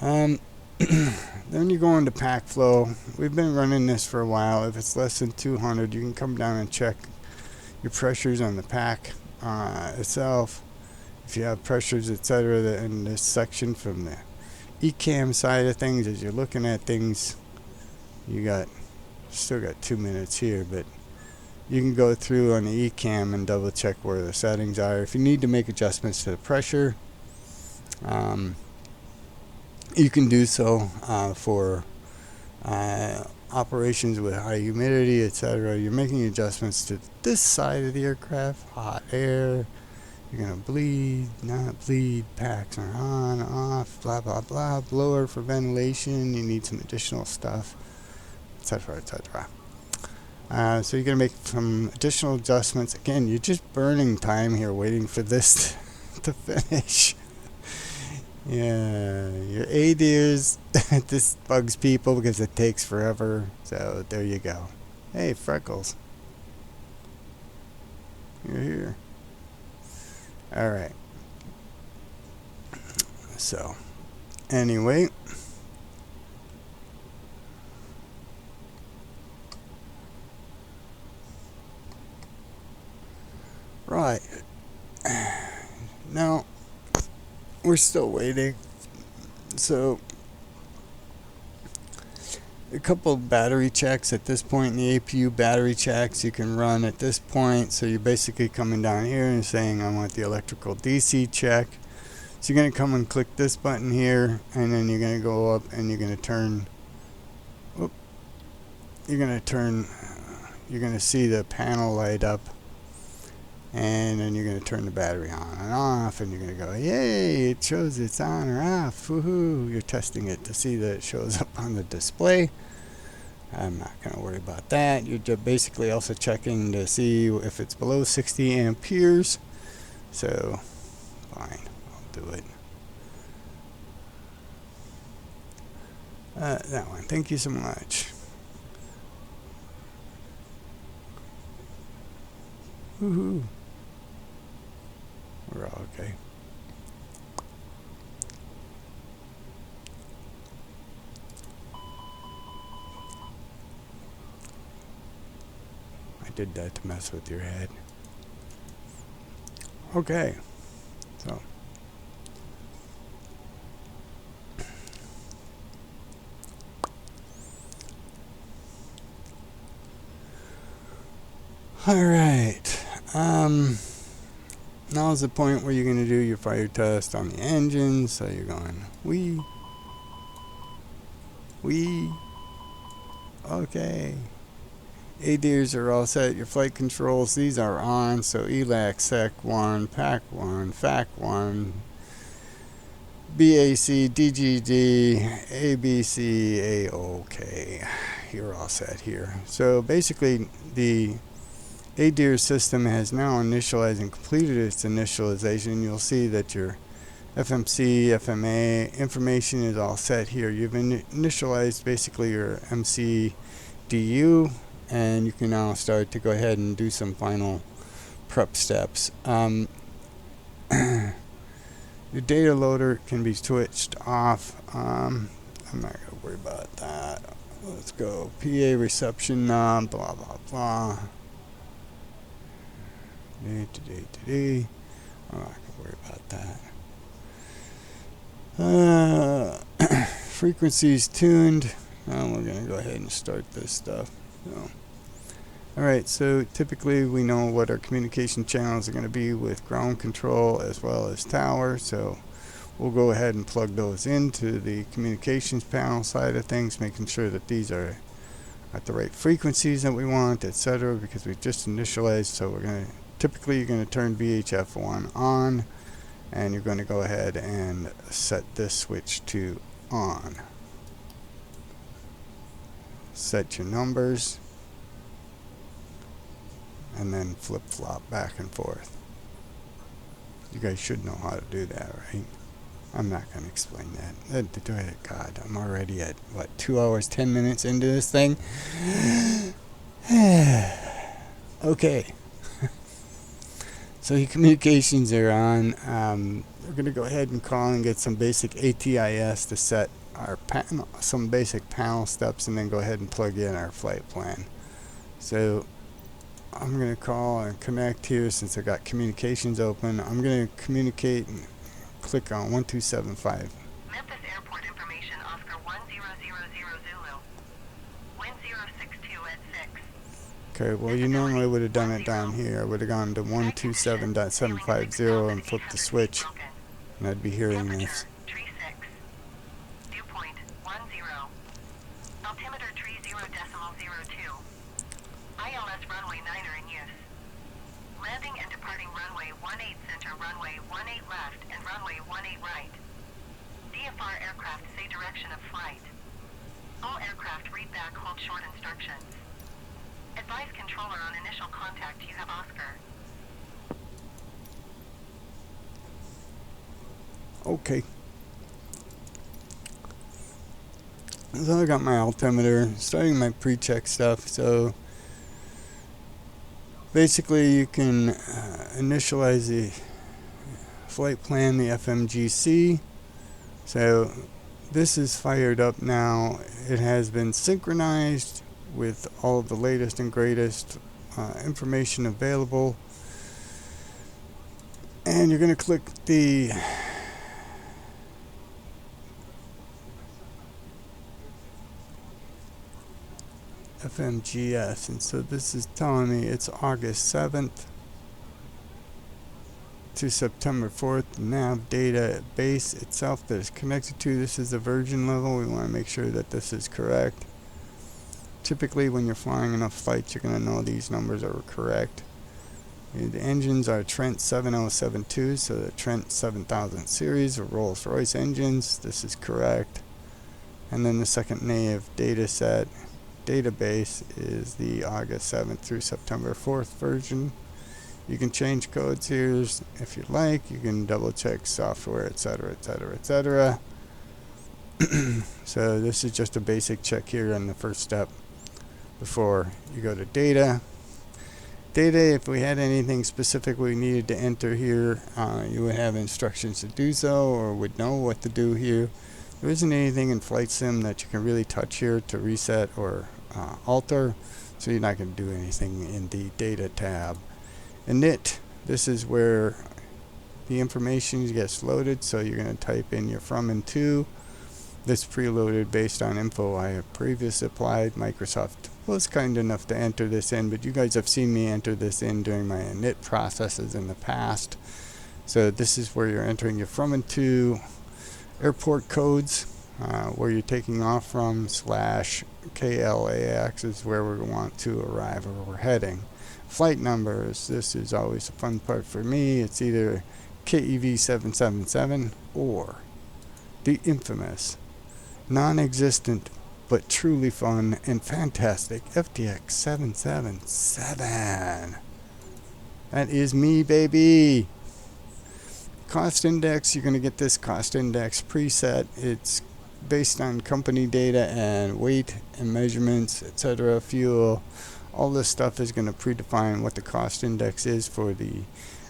Then you go into pack flow. We've been running this for a while. If it's less than 200, you can come down and check your pressures on the pack itself. If you have pressures, etc., in this section from the ECAM side of things, as you're looking at things, you still got 2 minutes here, but you can go through on the ECAM and double check where the settings are. If you need to make adjustments to the pressure, you can do so for operations with high humidity, etc. You're making adjustments to this side of the aircraft, hot air. You're going to bleed, not bleed, packs are on, off, blah, blah, blah. Blower for ventilation, you need some additional stuff, etc., etc. So you're going to make some additional adjustments. Again, you're just burning time here waiting for this to finish. Yeah, your ADIRs, this bugs people because it takes forever. So there you go. Hey, Freckles. You're here. Alright. So, anyway. Right. Now, we're still waiting. So, a couple battery checks at this point in the APU battery checks you can run at this point. So you're basically coming down here and saying I want the electrical DC check. So you're going to come and click this button here, and then you're going to go up and you're going to turn, you're going to see the panel light up, and then you're going to turn the battery on and off, and you're going to go, yay, it shows it's on or off, woohoo. You're testing it to see that it shows up on the display. I'm not going to worry about that. You're just basically also checking to see if it's below 60 amperes. So, fine, I'll do it. That one, thank you so much. Woohoo. We're all okay. I did that to mess with your head. Okay. So. Alright. Now's the point where you're going to do your fire test on the engine. So you're going, wee. Okay. ADIRs are all set. Your flight controls, these are on. So ELAC, SEC 1, PAC 1, FAC 1, BAC, DGD, ABC, AOK. You're all set here. So basically the ADIR system has now initialized and completed its initialization. You'll see that your FMC, FMA information is all set here. You've initialized basically your MCDU, and you can now start to go ahead and do some final prep steps. Your data loader can be switched off. I'm not going to worry about that. Let's go. PA reception knob, blah, blah, blah. I'm not going to worry about that. Frequencies tuned. Now we're going to go ahead and start this stuff. So, alright, so typically we know what our communication channels are going to be with ground control as well as tower. So we'll go ahead and plug those into the communications panel side of things, making sure that these are at the right frequencies that we want, etc., because we just initialized. So we're going to typically you're going to turn VHF1 on, and you're going to go ahead and set this switch to on. Set your numbers, and then flip-flop back and forth. You guys should know how to do that, right? I'm not going to explain that. God, I'm already at, what, 2 hours, 10 minutes into this thing? Okay. So your communications are on. We're going to go ahead and call and get some basic ATIS to set our panel, some basic panel steps, and then go ahead and plug in our flight plan. So I'm going to call and connect here since I got communications open. I'm going to communicate and click on 1275. Memphis Airport information, Oscar 1000 Zulu. Wind 062 at 6. Okay, well you normally would have done it down here. I would have gone to 127.750 and flipped the switch, and I'd be hearing this. Tree 6. Dew point 10. Altimeter tree 0.02. ILS runway 9 are in use. Landing and departing runway 18 center, runway 18 left, and runway 18 right. DFR aircraft say direction of flight. All aircraft read back hold short instructions. Advise controller on initial contact. You have Oscar. Okay. So I got my altimeter, starting my pre-check stuff. So Basically, you can initialize the flight plan, the FMGC. So this is fired up now. It has been synchronized with all of the latest and greatest information available. And you're going to click the FMGS, and so this is telling me it's August 7th to September 4th. The nav data base itself that is connected to, this is the version level. We want to make sure that this is correct. Typically when you're flying enough flights, you're going to know these numbers are correct. The engines are Trent 7072, so the Trent 7000 series or Rolls-Royce engines. This is correct. And then the second nav data set database is the August 7th through September 4th version. You can change codes here if you like. You can double check software, etc., etc., etc. So this is just a basic check here on the first step before you go to data. Data, if we had anything specific we needed to enter here, you would have instructions to do so or would know what to do here. There isn't anything in Flight Sim that you can really touch here to reset or alter, so you're not going to do anything in the data tab. Init, this is where the information gets loaded, so you're going to type in your from and to. This preloaded based on info I have previously applied. Microsoft was kind enough to enter this in, but you guys have seen me enter this in during my init processes in the past. So this is where you're entering your from and to, airport codes, where you're taking off from, /KLAX is where we want to arrive or we're heading. Flight numbers, this is always a fun part for me. It's either KEV 777 or the infamous, non-existent, but truly fun and fantastic FTX 777. That is me, baby. Cost index, you're going to get this cost index preset. It's based on company data and weight and measurements, etc., fuel. All this stuff is going to predefine what the cost index is for the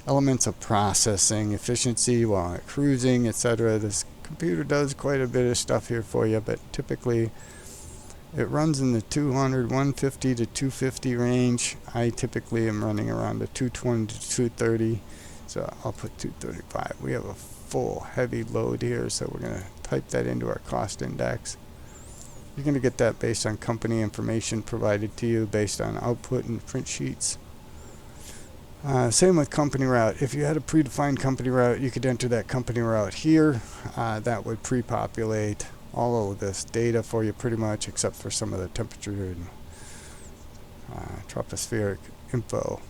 elements of processing, efficiency while cruising, etc. This computer does quite a bit of stuff here for you, but typically it runs in the 150 to 250 range. I typically am running around the 220 to 230, so I'll put 235. We have a full heavy load here, so we're going to type that into our cost index. You're going to get that based on company information provided to you based on output and print sheets. Same with company route. If you had a predefined company route, you could enter that company route here. That would pre-populate all of this data for you pretty much, except for some of the temperature and tropospheric info.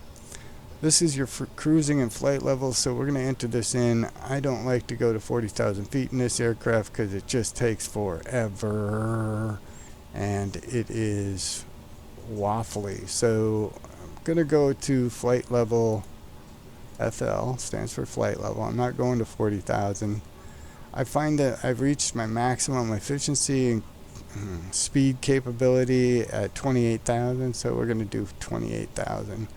This is your cruising and flight levels, so we're going to enter this in. I don't like to go to 40,000 feet in this aircraft because it just takes forever and it is waffly. So I'm going to go to flight level FL, stands for flight level. I'm not going to 40,000. I find that I've reached my maximum efficiency and speed capability at 28,000, so we're going to do 28,000.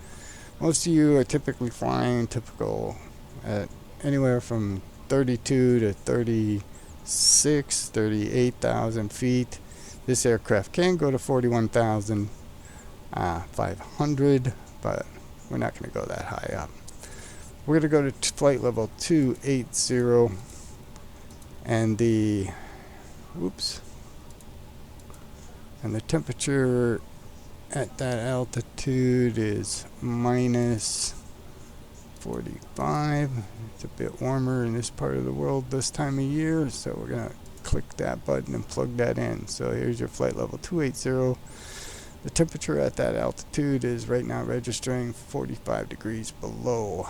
Most of you are typically flying typical at anywhere from 32 to 36, 38,000 feet. This aircraft can go to 41,500, but we're not going to go that high up. We're going to go to flight level 280, and the temperature at that altitude is minus 45. It's a bit warmer in this part of the world this time of year, so we're going to click that button and plug that in. So here's your flight level 280. The temperature at that altitude is right now registering 45 degrees below.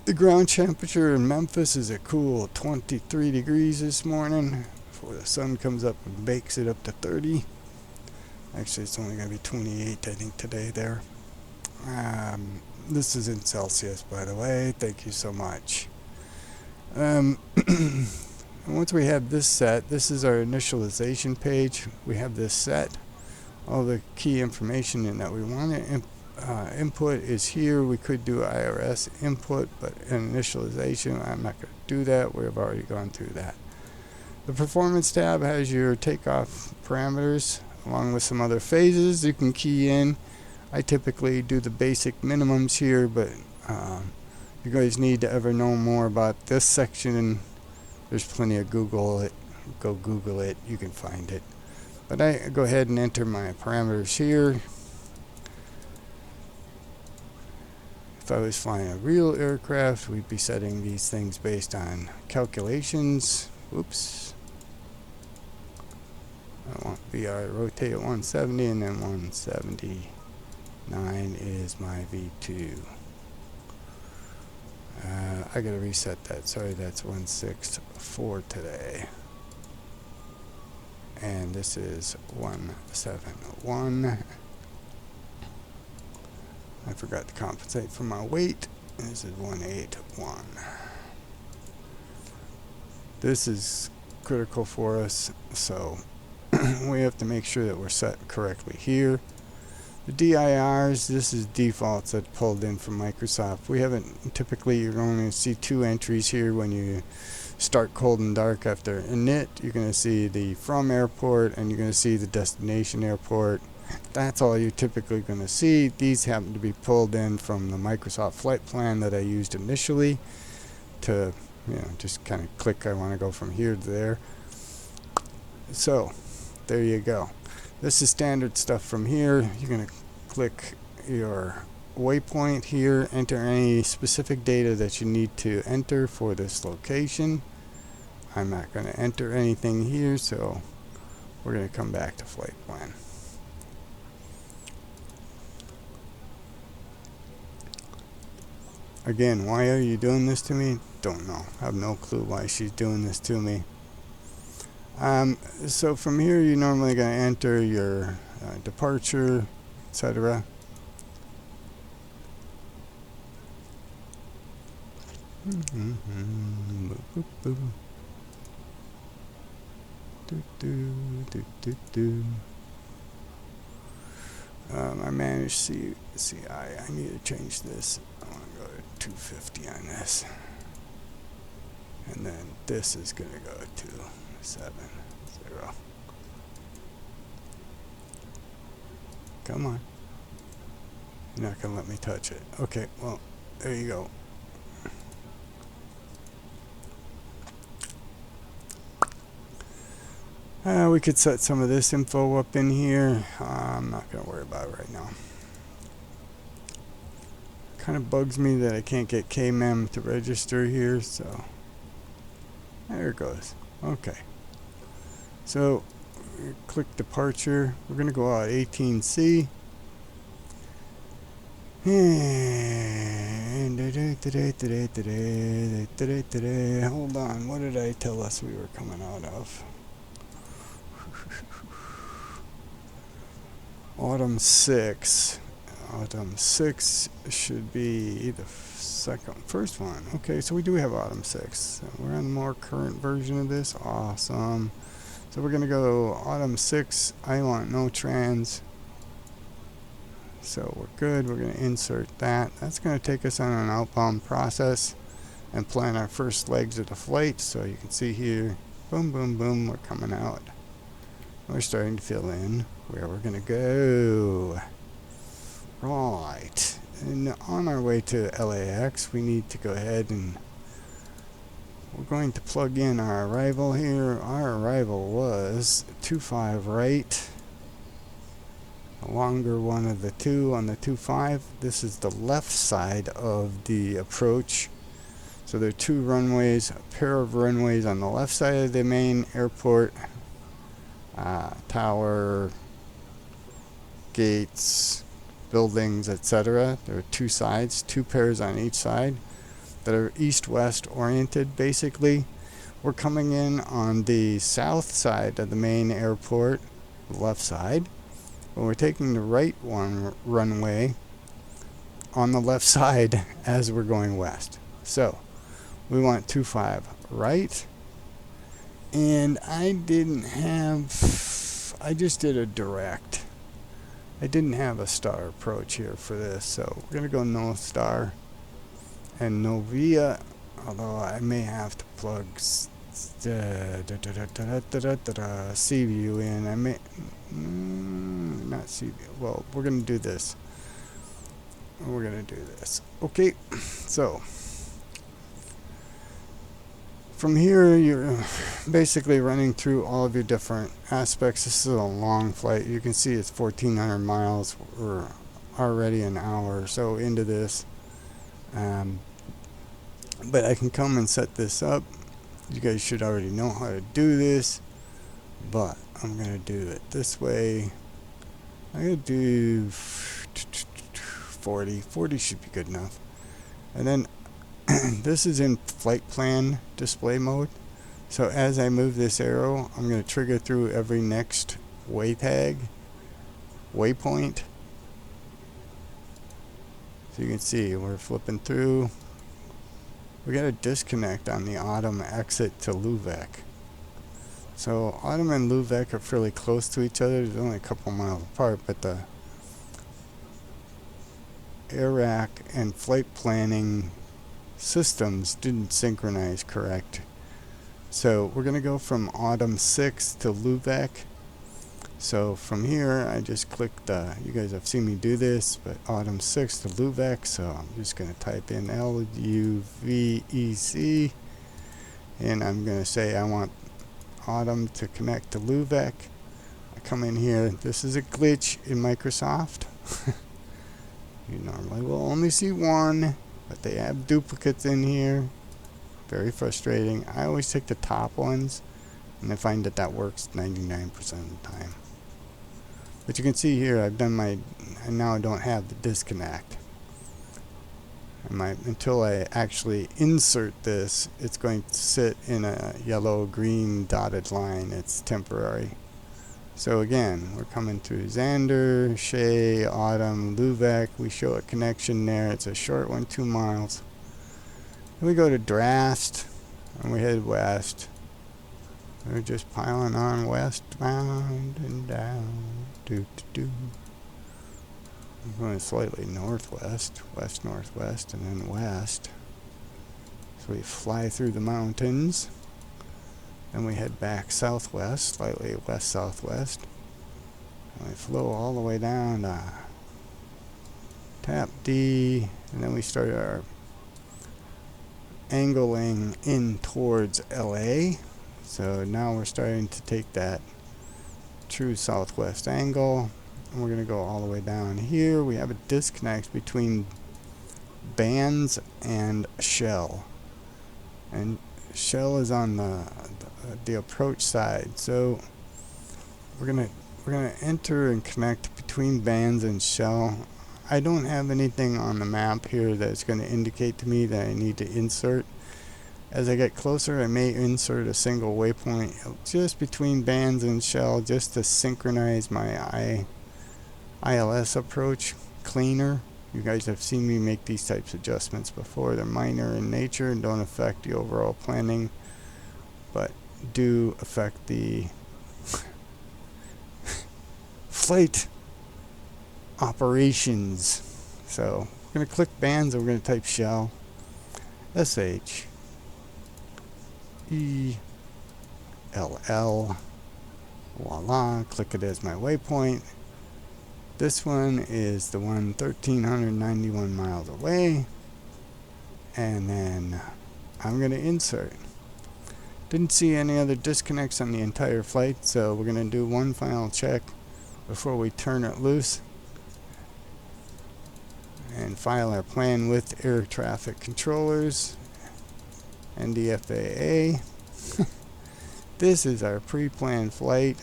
The ground temperature in Memphis is a cool 23 degrees this morning before the sun comes up and bakes it up to 30. Actually, it's only going to be 28, I think, today there. This is in Celsius, by the way. Thank you so much. And once we have this set, this is our initialization page. We have this set. all the key information in that we want to input is here. We could do IRS input, but initialization, I'm not going to do that. We've already gone through that. The performance tab has your takeoff parameters along with some other phases you can key in. I typically do the basic minimums here, but if you guys need to ever know more about this section, there's plenty of Google it. Go Google it, you can find it. But I go ahead and enter my parameters here. If I was flying a real aircraft, we'd be setting these things based on calculations. Oops. I want VR rotate at 170, and then 179 is my V2. I gotta reset that. Sorry, that's 164 today. And this is 171. I forgot to compensate for my weight. This is 181. This is critical for us, so we have to make sure that we're set correctly here. The DIRs, this is defaults that pulled in from Microsoft. We haven't, typically you're going to see two entries here when you start cold and dark after init. You're going to see the from airport and you're going to see the destination airport. That's all you're typically going to see. These happen to be pulled in from the Microsoft flight plan that I used initially to, just kind of click, I want to go from here to there. So there you go. This is standard stuff from here. You're going to click your waypoint here, enter any specific data that you need to enter for this location. I'm not going to enter anything here, so we're going to come back to flight plan. Again, why are you doing this to me? Don't know. I have no clue why she's doing this to me. So from here, you're normally going to enter your departure, etc. I managed CI. I need to change this. I want to go to 250 on this. And then this is going to go to 70. Come on. You're not going to let me touch it. Okay, well, there you go. We could set some of this info up in here. I'm not going to worry about it right now. Kind of bugs me that I can't get KMEM to register here, so there it goes. Okay. So click departure. We're going to go out 18C. And hold on, what did I tell us we were coming out of? Autumn 6. Autumn 6 should be the first one. Okay, so we do have Autumn 6. So we're on the more current version of this. Awesome. So we're going to go Autumn 6. I want no trans. So we're good. We're going to insert that. That's going to take us on an outbound process and plan our first legs of the flight. So you can see here, boom, boom, boom, we're coming out. We're starting to fill in where we're going to go. Right. And on our way to LAX, we need to go ahead and we're going to plug in our arrival here. Our arrival was 25 right. The longer one of the two on the 25. This is the left side of the approach. So there are two runways, a pair of runways on the left side of the main airport. Tower, gates, buildings, etc. There are two sides, two pairs on each side that are east-west oriented basically. We're coming in on the south side of the main airport, the left side, but we're taking the right runway on the left side as we're going west. So we want 25 right, and I just did a direct. I didn't have a star approach here for this, so we're going to go no star and no via, although I may have to plug CVU in. I may not CVU. Well, we're going to do this. We're going to do this. Okay, so from here, you're basically running through all of your different aspects. This is a long flight. You can see it's 1,400 miles. We're already an hour or so into this. But I can come and set this up. You guys should already know how to do this. But I'm going to do it this way. I'm going to do 40. 40 should be good enough. And then this is in flight plan display mode. So as I move this arrow, I'm going to trigger through every next waypoint. So you can see we're flipping through. We got a disconnect on the Autumn exit to Lübeck. So Autumn and Lübeck are fairly close to each other. They're only a couple miles apart, but the AirRack and flight planning systems didn't synchronize correct. So we're going to go from Autumn 6 to Lübeck. So from here, I just clicked, you guys have seen me do this, but Autumn 6 to Lübeck. So I'm just going to type in LUVEC, and I'm going to say I want Autumn to connect to Lübeck. I come in here. This is a glitch in Microsoft. You normally will only see one, but they have duplicates in here. Very frustrating. I always take the top ones, and I find that that works 99% of the time. But you can see here, I've done I now don't have the disconnect. Until I actually insert this, it's going to sit in a yellow-green dotted line. It's temporary. So again, we're coming through Zander, Shea, Autumn, Lübeck. We show a connection there. It's a short one, 2 miles. Then we go to Drast, and we head west. We're just piling on westbound and down. I'm going slightly northwest, west-northwest, and then west. So we fly through the mountains. Then we head back southwest, slightly west-southwest. And we flow all the way down to Tap D, and then we start our angling in towards LA. So now we're starting to take that true southwest angle, and we're going to go all the way down here. We have a disconnect between Bands and Shell, and Shell is on the approach side. So we're gonna enter and connect between Bands and Shell. I don't have anything on the map here that's going to indicate to me that I need to insert. As I get closer, I may insert a single waypoint just between Bands and Shell, just to synchronize my ILS approach cleaner. You guys have seen me make these types of adjustments before. They're minor in nature and don't affect the overall planning, but do affect the flight operations. So we're going to click Bands, and we're going to type Shell. SH ELL. Voila, click it as my waypoint. This one is the one 1,391 miles away, and then I'm going to insert. Didn't see any other disconnects on the entire flight, so we're going to do one final check before we turn it loose and file our plan with air traffic controllers and the FAA. This is our pre-planned flight.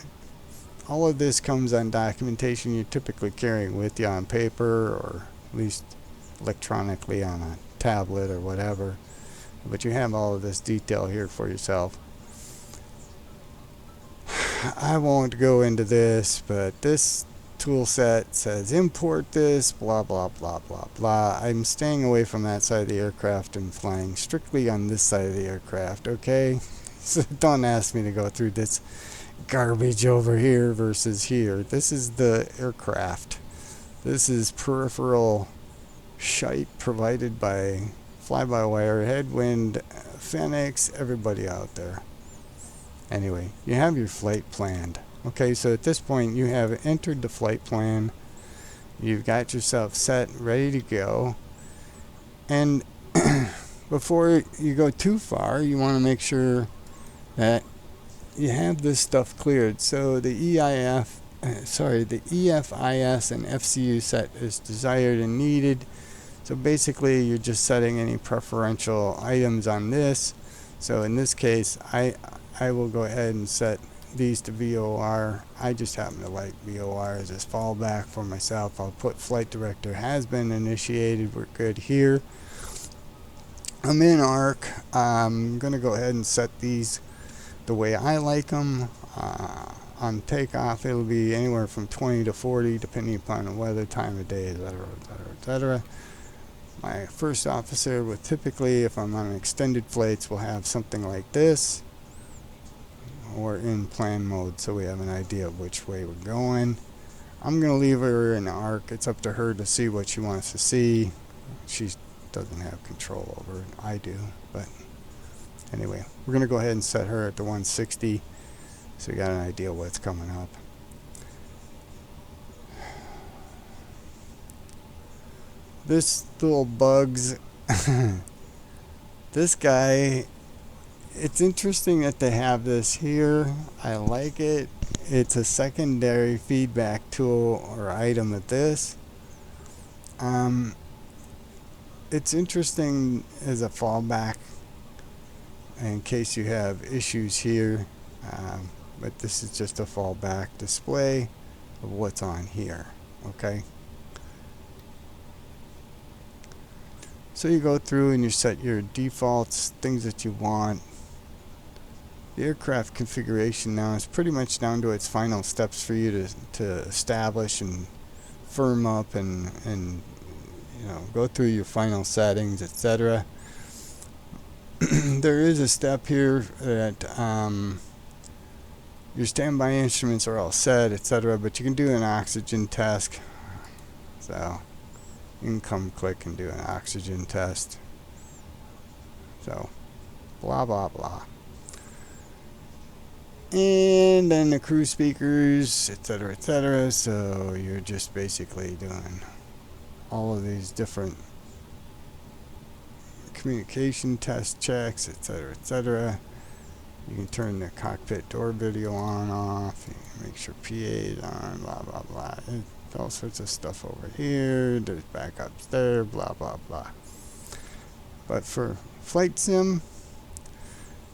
All of this comes on documentation you're typically carrying with you on paper, or at least electronically on a tablet or whatever. But you have all of this detail here for yourself. I won't go into this, but this tool set says import this, blah, blah, blah, blah, blah. I'm staying away from that side of the aircraft and flying strictly on this side of the aircraft, okay? So don't ask me to go through this garbage over here versus here. This is the aircraft. This is peripheral shite provided by fly-by-wire, headwind, FedEx, everybody out there. Anyway, you have your flight planned. Okay, so at this point you have entered the flight plan. You've got yourself set, ready to go. And before you go too far, you want to make sure that you have this stuff cleared. So the the EFIS and FCU set is desired and needed. So basically you're just setting any preferential items on this. So in this case, I will go ahead and set these to VOR. I just happen to like VOR as a fallback for myself. I'll put flight director has been initiated. We're good here. I'm in ARC. I'm going to go ahead and set these the way I like them. On takeoff, it'll be anywhere from 20 to 40, depending upon the weather, time of day, etc., etc., etc. My first officer would typically, if I'm on extended flights, will have something like this, or in plan mode, so we have an idea of which way we're going. I'm going to leave her in the ARC. It's up to her to see what she wants to see. She doesn't have control over it. I do, but anyway, we're going to go ahead and set her at the 160, so we got an idea what's coming up. This little bugs, this guy, it's interesting that they have this here. I like it. It's a secondary feedback tool or item of this. It's interesting as a fallback in case you have issues here, but this is just a fallback display of what's on here. Okay. So you go through and you set your defaults, things that you want. The aircraft configuration now is pretty much down to its final steps for you to establish and firm up and you know, go through your final settings, etc. There is a step here that your standby instruments are all set, etc., but you can do an oxygen test. So you can come click and do an oxygen test. So blah blah blah. And then the crew speakers, etc., etc. So you're just basically doing all of these different communication test checks, etc., etc. You can turn the cockpit door video on, off. You can make sure PA is on, blah blah blah. All sorts of stuff over here. There's backups there, blah blah blah. But for flight sim,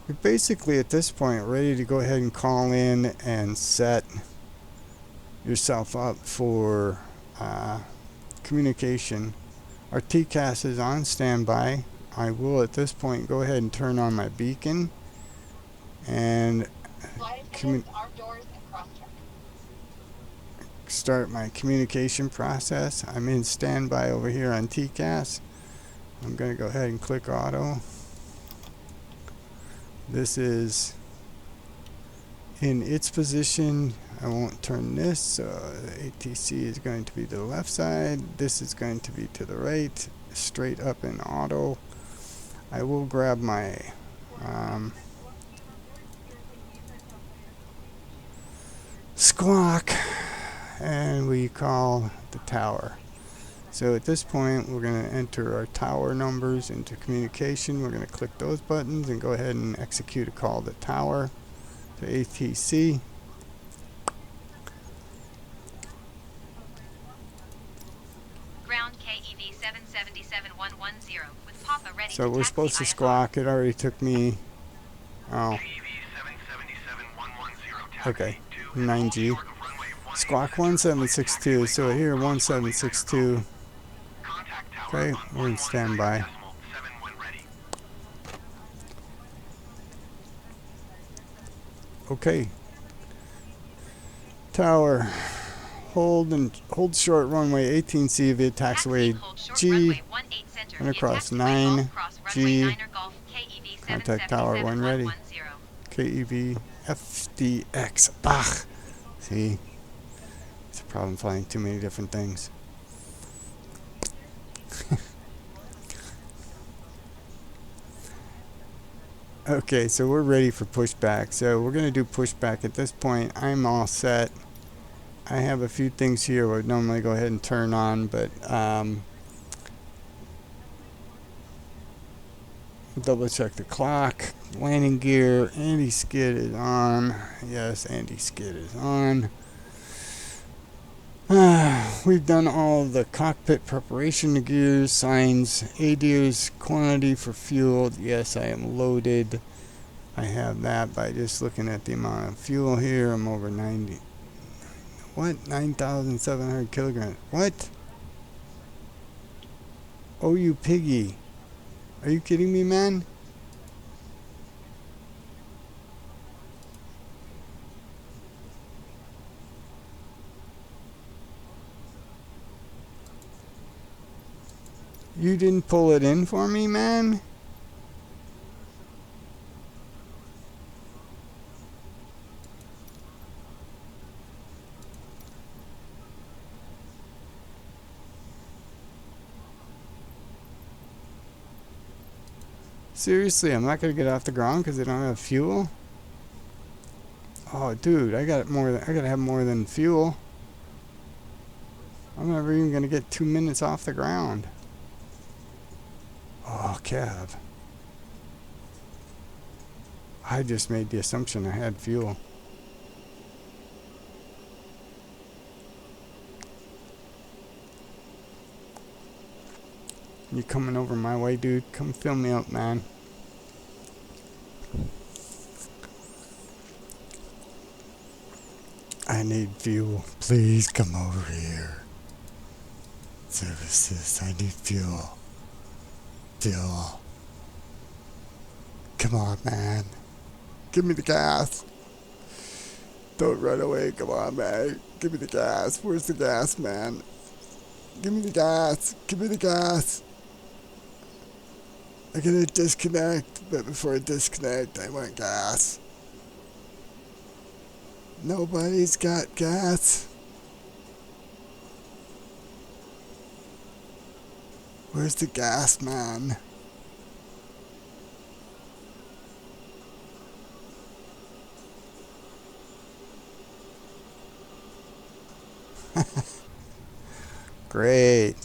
you're basically at this point ready to go ahead and call in and set yourself up for communication. Our TCAS is on standby. I will at this point go ahead and turn on my beacon and start my communication process. I'm in standby over here on TCAS. I'm going to go ahead and click auto. This is in its position. I won't turn this, so the ATC is going to be to the left side. This is going to be to the right, straight up in auto. I will grab my squawk and we call the tower. So at this point we're going to enter our tower numbers into communication. We're going to click those buttons and go ahead and execute a call to tower to ATC. Ground KEV 777110 with Papa ready. So we're supposed to squawk. It already took me, oh, okay, 9G. Squawk 1762. So here 1762. Okay, we're in standby. Okay. Tower. Hold short runway 18C via taxiway G and across 9G. Contact tower when ready. KEV FDX. Ah, see, it's a problem flying too many different things. Okay, so we're ready for pushback. So we're going to do pushback at this point. I'm all set. I have a few things here I would normally go ahead and turn on, but double check the clock. Landing gear. Anti-skid is on. Yes, anti-skid is on. We've done all of the cockpit preparation gears, signs, ADIRS, quantity for fuel. Yes, I am loaded. I have that by just looking at the amount of fuel here. I'm over 90. What? 9,700 kilograms. What? Oh, you piggy. Are you kidding me, man? You didn't pull it in for me, man? Seriously, I'm not gonna get off the ground because I don't have fuel? Oh, dude, I gotta have more than fuel. I'm never even gonna get 2 minutes off the ground. Oh, Kev. I just made the assumption I had fuel. You coming over my way, dude? Come fill me up, man. I need fuel. Please come over here. Services, I need fuel. Fuel. Come on, man. Give me the gas. Don't run away. Come on, man. Give me the gas. Where's the gas, man? Give me the gas. Give me the gas. I'm gonna disconnect, but before I disconnect, I want gas. Nobody's got gas. Where's the gas, man? Great.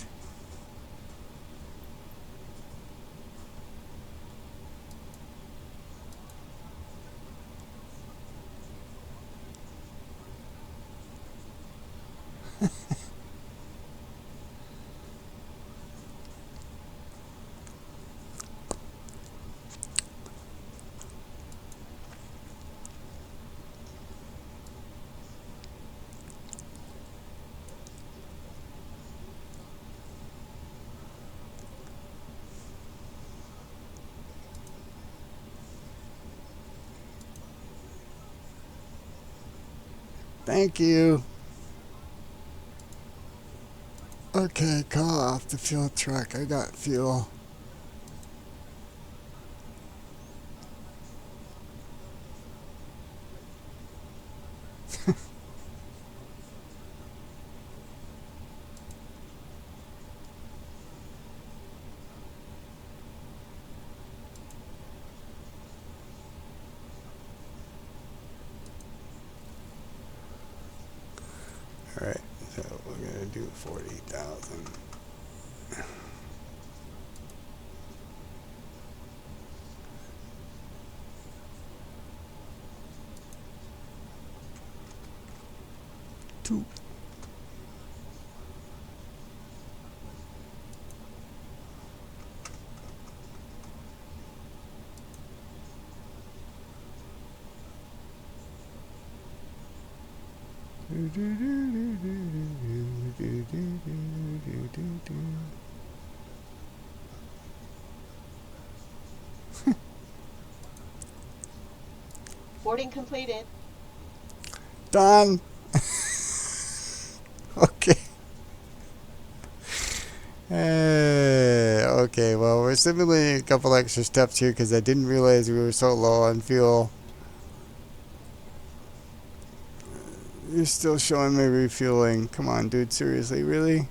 Thank you. Okay, call off the fuel truck. I got fuel. Alright, so we're going to do 40,000. Two. Boarding completed. Done. Okay. Okay, well, we're simulating a couple extra steps here because I didn't realize we were so low on fuel. You're still showing me refueling. Come on, dude. Seriously, really?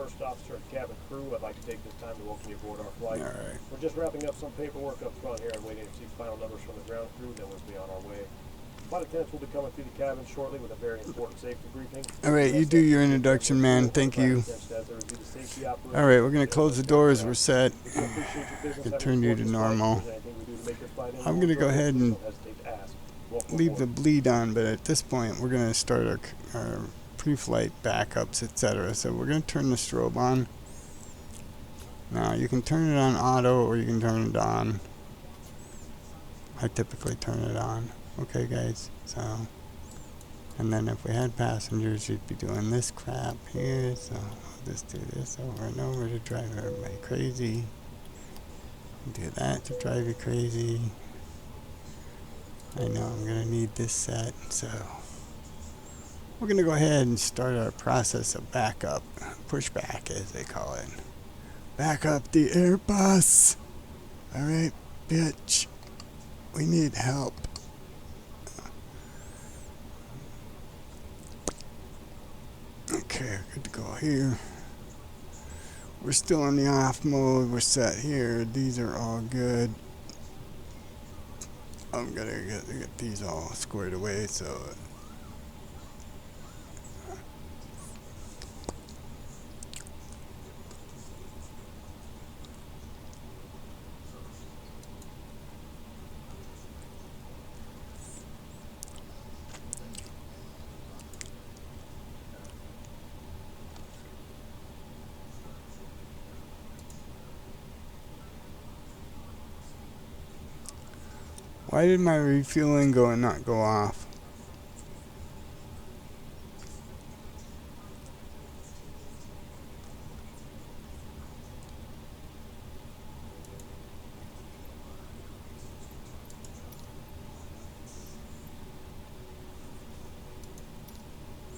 first officer and cabin crew. I'd like to take this time to welcome you aboard our flight. All right. We're just wrapping up some paperwork up front here and waiting to see final numbers from the ground crew, then we'll be on our way. Flight attendants will be coming through the cabin shortly with a very important safety briefing. All right, you do your introduction, man. Thank you. All right, we're going to close the doors. We're set. I can turn you to normal. I'm going to go ahead and leave the bleed on, but at this point, we're going to start our pre-flight backups, etc. So we're going to turn the strobe on. Now, you can turn it on auto or you can turn it on. I typically turn it on. Okay, guys, so, and then if we had passengers, you'd be doing this crap here, so I'll just do this over and over to drive everybody crazy. Do that to drive you crazy. I know I'm going to need this set, so we're going to go ahead and start our process of backup, pushback as they call it. Back up the Airbus. Alright, bitch. We need help. Okay, good to go here. We're still in the off mode. We're set here. These are all good. I'm gonna get these all squared away, so why did my refueling not go off?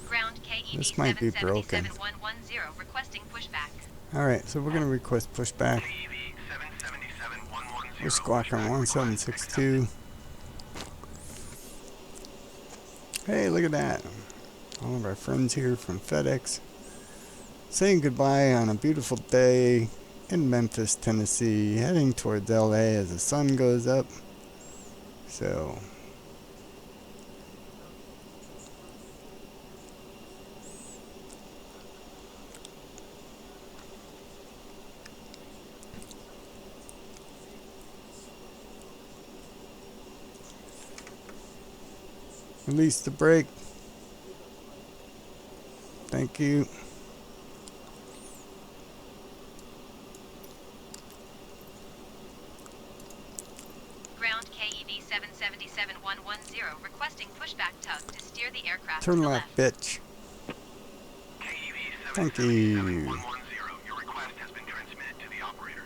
Ground KEV This might be broken. 777-110 requesting pushback. Alright, so we're going to request pushback. We're squawking 1762. Hey, look at that. All of our friends here from FedEx saying goodbye on a beautiful day in Memphis, Tennessee, heading towards LA as the sun goes up. So release the brake. Thank you. Ground KEV 777-110 requesting pushback tug to steer the aircraft Turn to the left, left. bitch. KEV Thank you. 777-110, your request has been transmitted to the operator.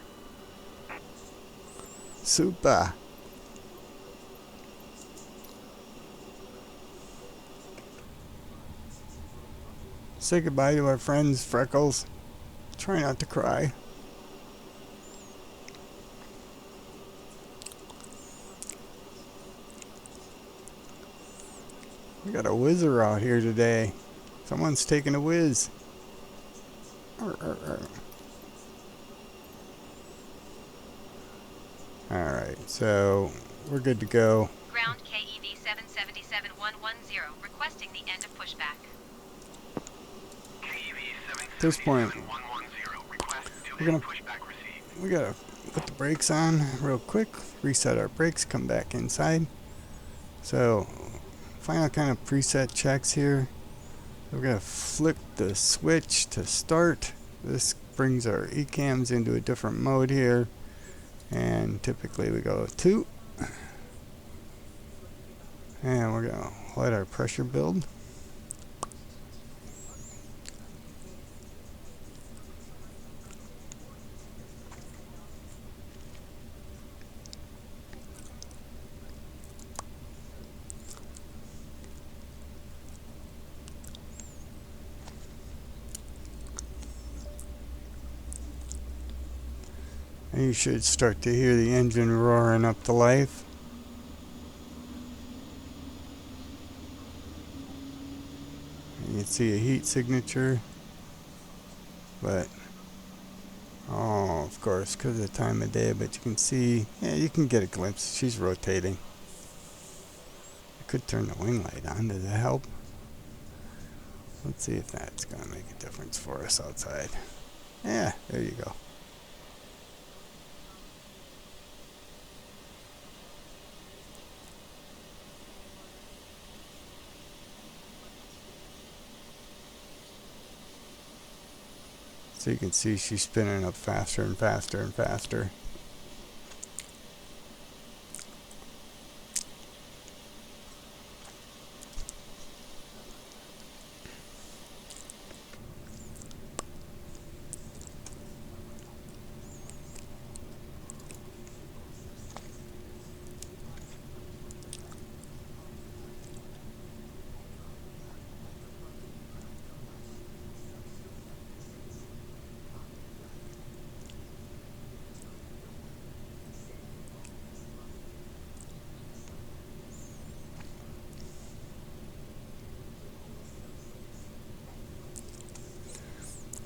Super. Say goodbye to our friends, Freckles. Try not to cry. We got a whizzer out here today. Someone's taking a whiz. Alright, so we're good to go. Ground KEV 777-110 requesting the end of pushback. At this point, we gotta put the brakes on real quick, reset our brakes, come back inside. So, final kind of preset checks here. We're gonna flick the switch to start. This brings our eCams into a different mode here, and typically we go 2, and we're gonna let our pressure build. And you should start to hear the engine roaring up to life. You can see a heat signature. but oh, of course, because of the time of day. But you can see, yeah, you can get a glimpse. She's rotating. I could turn the wing light on. Does that help? Let's see if that's going to make a difference for us outside. Yeah, there you go. So you can see she's spinning up faster and faster and faster.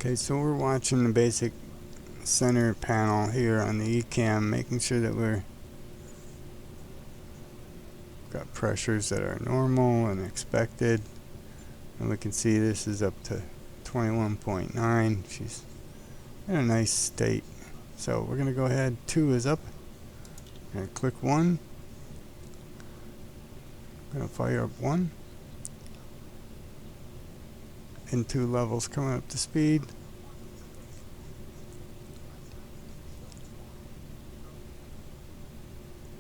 Okay, so we're watching the basic center panel here on the eCam, making sure that we're got pressures that are normal and expected. And we can see this is up to 21.9. She's in a nice state. So we're going to go ahead. 2 is up. I'm going to click 1. I'm going to fire up 1. And 2 levels coming up to speed.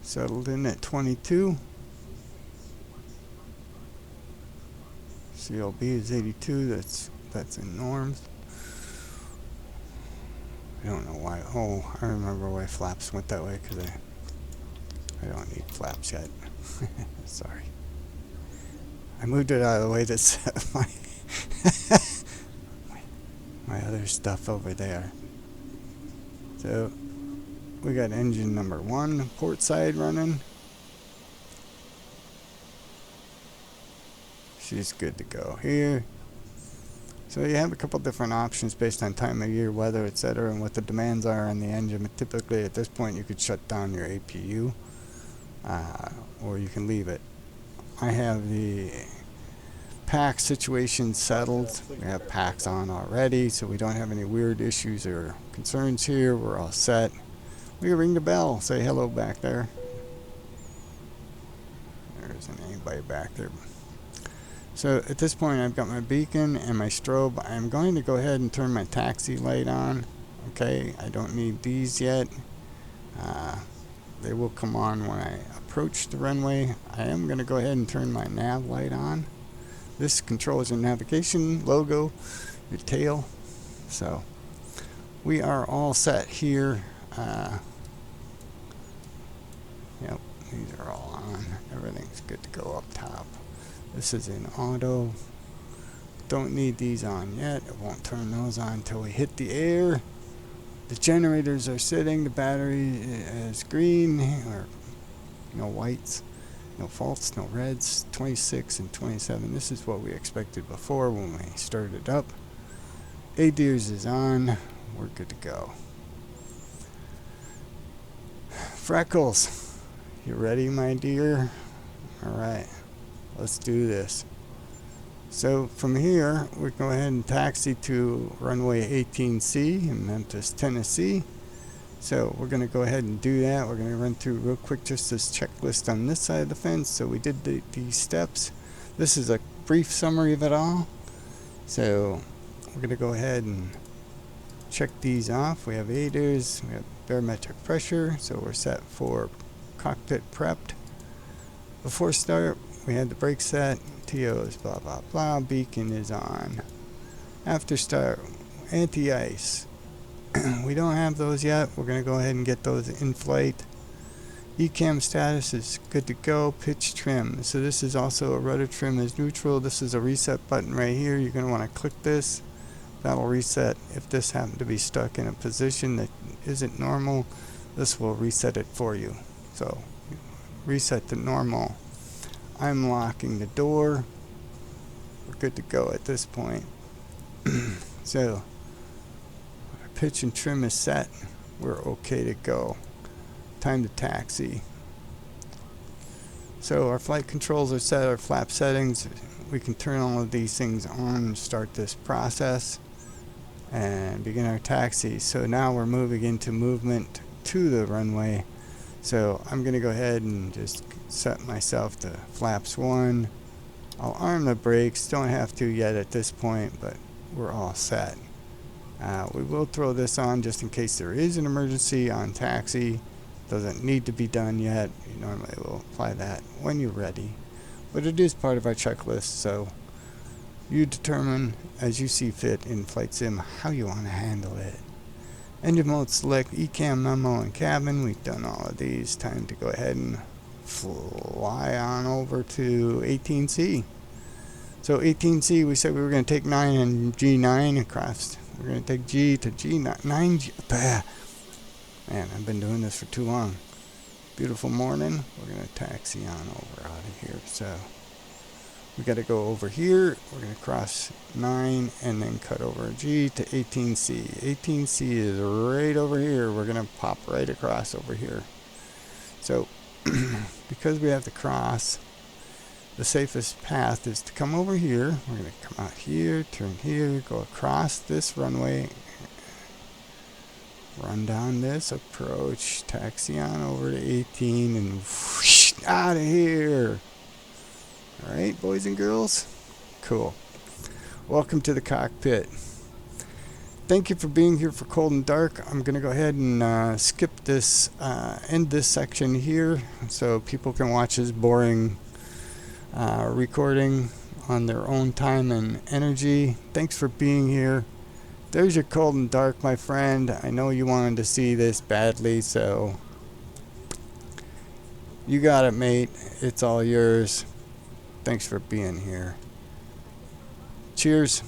Settled in at 22. CLB is 82. That's in norms. I don't know why. Oh, I remember why flaps went that way, because I don't need flaps yet. Sorry. I moved it out of the way to set my other stuff over there. So we got engine number 1, port side running. She's good to go here. So you have a couple different options based on time of year, weather, etc., and what the demands are on the engine. But typically at this point you could shut down your APU, or you can leave it. I have the pack situation settled. We have packs on already, so we don't have any weird issues or concerns here. We're all set. We can ring the bell, say hello back there. There isn't anybody back there. So at this point I've got my beacon and my strobe. I'm going to go ahead and turn my taxi light on. Okay, I don't need these yet. They will come on when I approach the runway. I am going to go ahead and turn my nav light on. This controls your navigation, logo, your tail. So we are all set here. Yep, these are all on. Everything's good to go up top. This is in auto. Don't need these on yet. I won't turn those on until we hit the air. The generators are sitting. The battery is green, or no whites, no faults, no reds. 26 and 27. This is what we expected before when we started up. ADIRS is on. We're good to go. Freckles, you ready, my dear? All right. Let's do this. So from here, we go ahead and taxi to runway 18C in Memphis, Tennessee. So we're going to go ahead and do that. We're going to run through real quick just this checklist on this side of the fence. So we did these steps. This is a brief summary of it all. So we're going to go ahead and check these off. We have ADIRS, we have barometric pressure, so we're set for cockpit prepped. Before start, we had the brake set, TOs, blah blah blah, beacon is on. After start, anti-ice. We don't have those yet. We're going to go ahead and get those in flight. ECAM status is good to go. Pitch trim. So this is also a rudder trim is neutral. This is a reset button right here. You're going to want to click this. That'll reset. If this happened to be stuck in a position that isn't normal, this will reset it for you. So reset to normal. I'm locking the door. We're good to go at this point. So pitch and trim is set. We're okay to go. Time to taxi. So our flight controls are set, our flap settings. We can turn all of these things on and start this process and begin our taxi. So now we're moving into movement to the runway. So I'm going to go ahead and just set myself to flaps 1. I'll arm the brakes, don't have to yet at this point, but we're all set. We will throw this on just in case there is an emergency on taxi. Doesn't need to be done yet. You normally will apply that when you're ready. But it is part of our checklist, so you determine as you see fit in Flight Sim how you want to handle it. Engine mode select, ECAM, memo, and cabin. We've done all of these. Time to go ahead and fly on over to 18C. So 18C, we said we were going to take 9 and G9 across. We're going to take G to G9. 9G. Man, I've been doing this for too long. Beautiful morning. We're going to taxi on over out of here. So we got to go over here. We're going to cross 9 and then cut over G to 18C. 18C is right over here. We're going to pop right across over here. So because we have to cross, the safest path is to come over here. We're going to come out here, turn here, go across this runway, run down this approach, taxi on over to 18, and whoosh, out of here. Alright, boys and girls? Cool. Welcome to the cockpit. Thank you for being here for Cold and Dark. I'm going to go ahead and skip this, end this section here so people can watch this boring recording on their own time and energy. Thanks for being here. There's your Cold and Dark, my friend. I know you wanted to see this badly, so you got it, mate. It's all yours. Thanks for being here. Cheers.